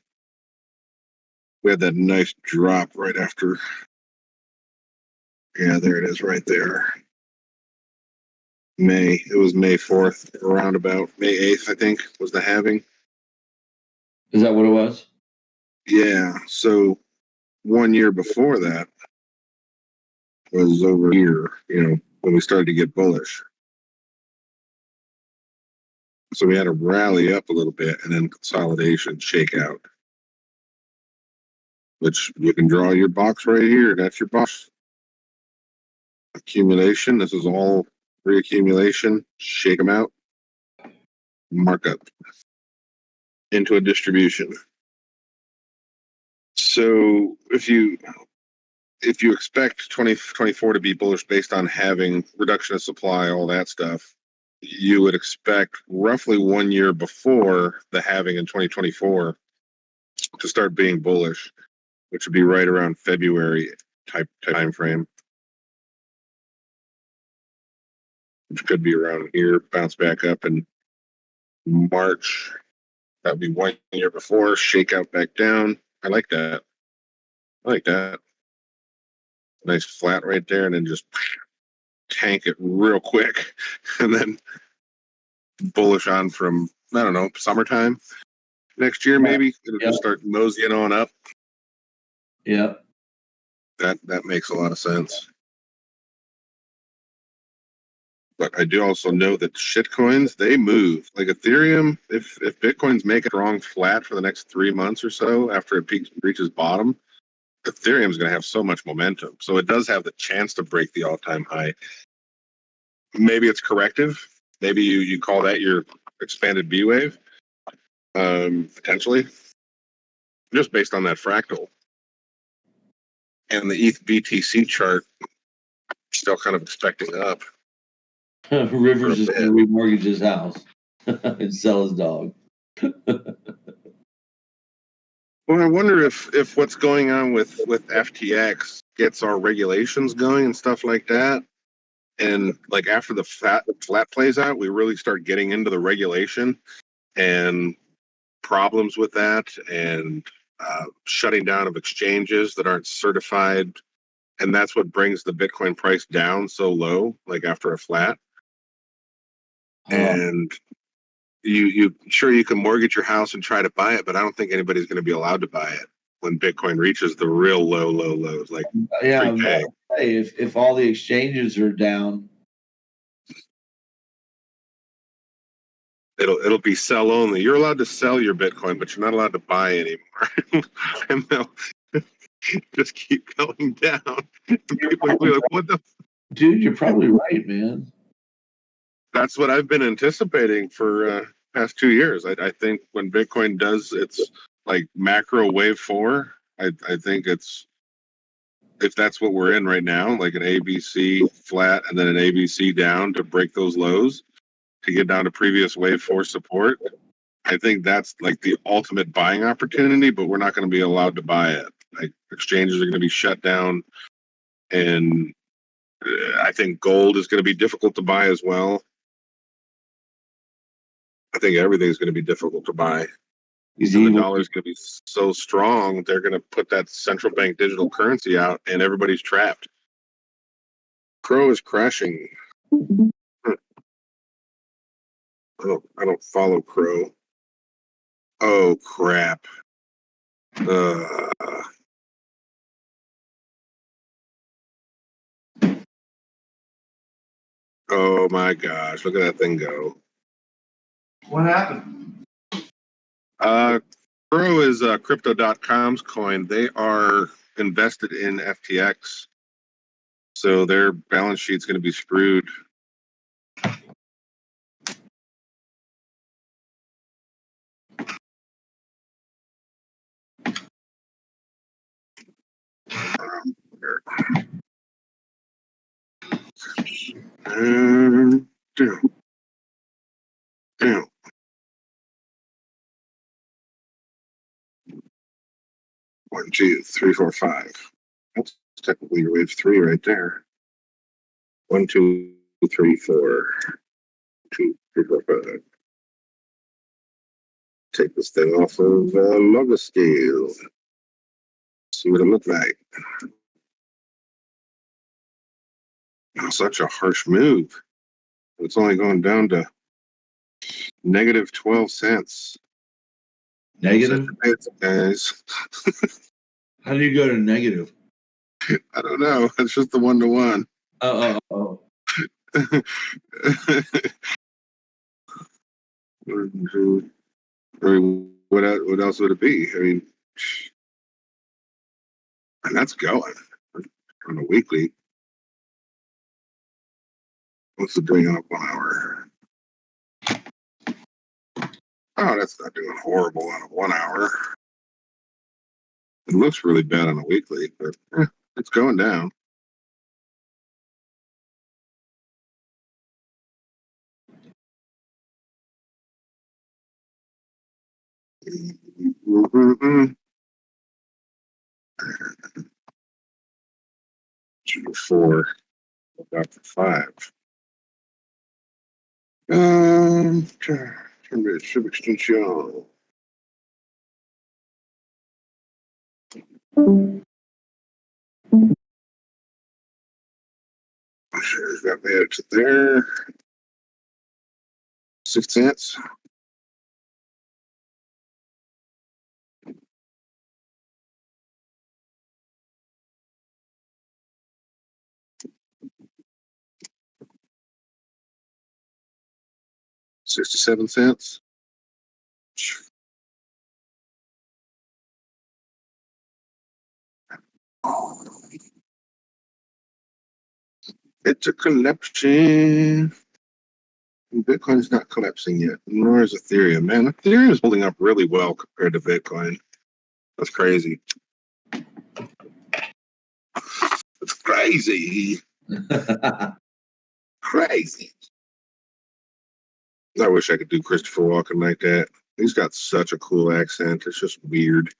We had that nice drop right after. Yeah, there it is right there. It was May 4th, around about May 8th, I think, was the halving. Is that what it was? Yeah, so 1 year before that was over here, when we started to get bullish. So we had to rally up a little bit and then consolidation, shakeout. Which you can draw your box right here. That's your box. Accumulation. This is all reaccumulation. Shake them out. Markup into a distribution. So if you expect 2024 to be bullish based on having reduction of supply, all that stuff, you would expect roughly 1 year before the halving in 2024 to start being bullish, which would be right around February time frame, which could be around here, bounce back up in March. That would be 1 year before, shake out back down. I like that. Nice flat right there, and then just tank it real quick, and then bullish on from, I don't know, summertime next year, maybe. It'll just start moseying on up. Yeah. That makes a lot of sense. But I do also know that shitcoins, they move. Like Ethereum, if Bitcoins make a strong flat for the next 3 months or so after it reaches bottom, Ethereum is going to have so much momentum. So it does have the chance to break the all-time high. Maybe it's corrective. Maybe you call that your expanded B wave, potentially, just based on that fractal. And the ETH BTC chart, still kind of expecting up. Rivers is going to remortgage his house and sell his dog. Well, I wonder if what's going on with FTX gets our regulations going and stuff like that. And like after the flat plays out, we really start getting into the regulation and problems with that and shutting down of exchanges that aren't certified. And that's what brings the Bitcoin price down so low, like after a flat. And you sure you can mortgage your house and try to buy it, but I don't think anybody's going to be allowed to buy it when Bitcoin reaches the real low lows. Like, yeah, if all the exchanges are down, it'll be sell only. You're allowed to sell your Bitcoin, but you're not allowed to buy anymore. And they'll just keep going down. People will be like, "What the?" Dude, you're probably right, man. That's what I've been anticipating for past 2 years. I think when Bitcoin does its like macro wave 4, I think it's, if that's what we're in right now, like an ABC flat and then an ABC down to break those lows to get down to previous wave 4 support. I think that's like the ultimate buying opportunity, but we're not going to be allowed to buy it. Like exchanges are going to be shut down, and I think gold is going to be difficult to buy as well. I think everything's going to be difficult to buy. The dollar is going to be so strong, they're going to put that central bank digital currency out, and everybody's trapped. Crow is crashing. Oh, I don't follow Crow. Oh, crap. Oh, my gosh. Look at that thing go. What happened? Crow is Crypto.com's coin. They are invested in FTX. So their balance sheet's going to be screwed. Damn. 1, 2, 3, 4, 5. That's technically your wave 3 right there. 1, 2, 3, 4. 2, 3, 4, 5. Take this thing off of logger scale. See what it looks like. Oh, such a harsh move. It's only going down to negative 12 cents. Negative? Guys. How do you go to negative? I don't know. It's just the 1-to-1. Oh. I mean, what else would it be? I mean, and that's going on a weekly. What's it doing on a 1 hour? Oh, that's not doing horrible on a 1 hour. It looks really bad on a weekly, but it's going down. Mm-hmm. 2 to 4, back to 5. Turn ship extension. Shares got added to there. 6 cents. $0.67. It's a collapsing. Bitcoin's not collapsing yet, nor is Ethereum. Man, Ethereum is holding up really well compared to Bitcoin. That's crazy. It's crazy. Crazy. I wish I could do Christopher Walken like that. He's got such a cool accent. It's just weird.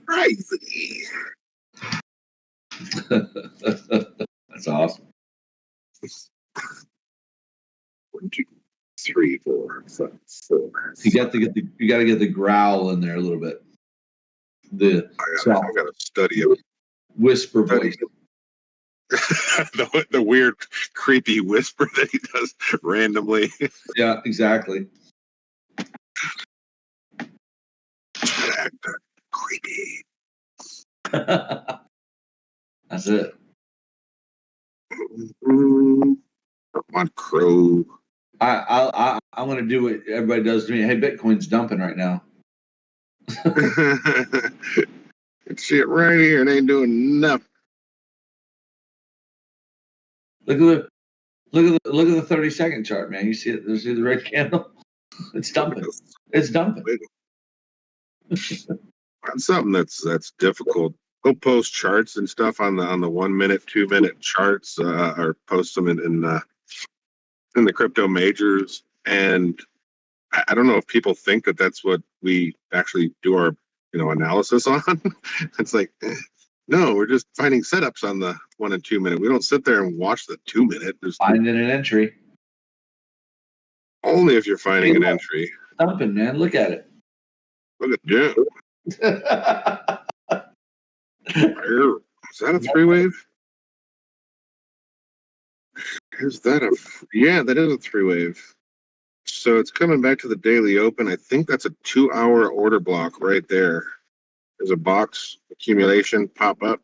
Crazy. That's awesome. 1, 2, 3, 4, 5, 4. You got to get the growl in there a little bit. I gotta study it. Whisper voice. the weird, creepy whisper that he does randomly. Yeah, exactly. Creepy. That's it. Come on, Crow. I'm gonna do what everybody does to me. Hey, Bitcoin's dumping right now. It's shit right here. It ain't doing nothing. Look at the 30-second chart, man. You see it? You see the red candle? It's dumping. It's dumping. That's something that's difficult. Go post charts and stuff on the 1 minute, 2 minute charts, or post them in the crypto majors. And I don't know if people think that that's what we actually do our analysis on. It's like, no, we're just finding setups on the 1 and 2 minute. We don't sit there and watch the 2 minute. Finding an entry. Only if you're finding an entry. Dumping, man. Look at it. Look at Jim. Is that a 3-wave? Is that yeah, that is a 3-wave. So it's coming back to the daily open. I think that's a 2-hour order block right there. There's a box accumulation pop up.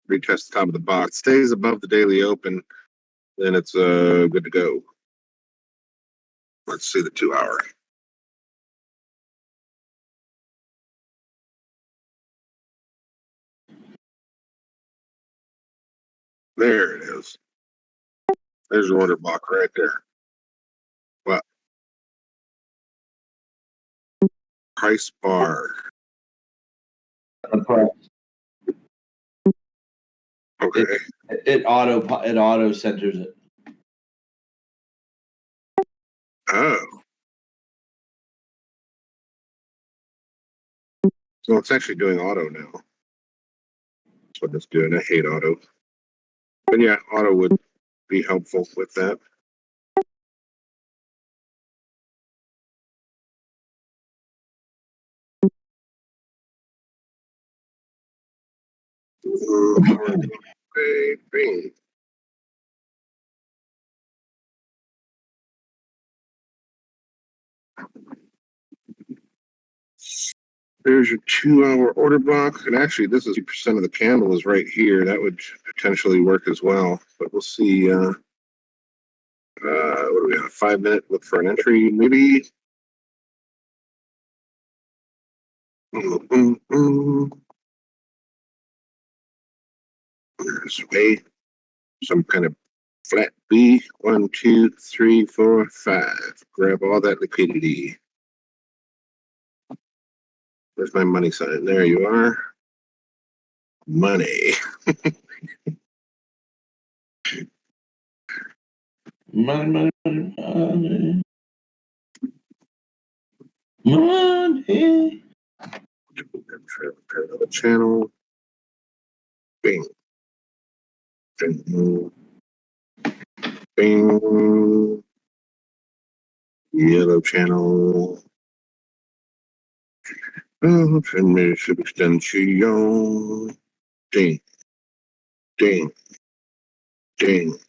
Retest the top of the box. Stays above the daily open. Then it's good to go. Let's see the 2-hour. There it is. There's your order block right there. What? Price bar. Okay. It auto centers it. Oh. So it's actually doing auto now. That's what it's doing. I hate auto. But yeah, auto would be helpful with that. There's your 2-hour order block. And actually, this is 2% of the candle is right here. That would potentially work as well, but we'll see. What do we have? 5 minute look for an entry, maybe. There's A, some kind of flat B. 1, 2, 3, 4, 5. Grab all that liquidity. Where's my money sign? There you are. Money. Money, money, money. Money. Repair another channel. Bing. Bing. Bing. Yellow channel. Oh, transmission extension. Ding. Ding. Ding.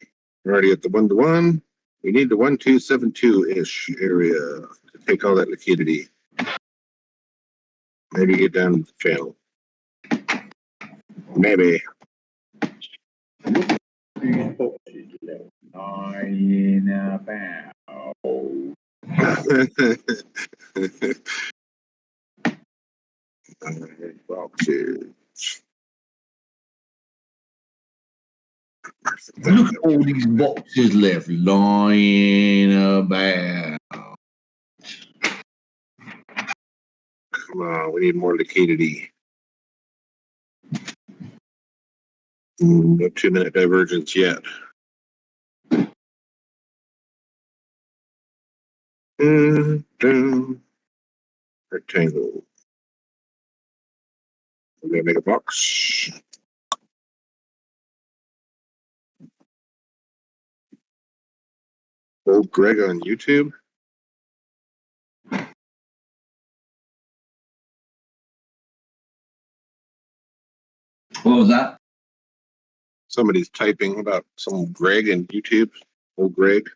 We're already at the 1-to-1. We need the 1272-ish area to take all that liquidity. Maybe get down to the channel. Maybe. Lying about. Boxes. Look at all these boxes left lying about. Come on, we need more liquidity. No 2-minute divergence yet. Down. Rectangle. We're gonna make a box. Old Greg on YouTube. What was that? Somebody's typing about some Greg on YouTube. Old Greg.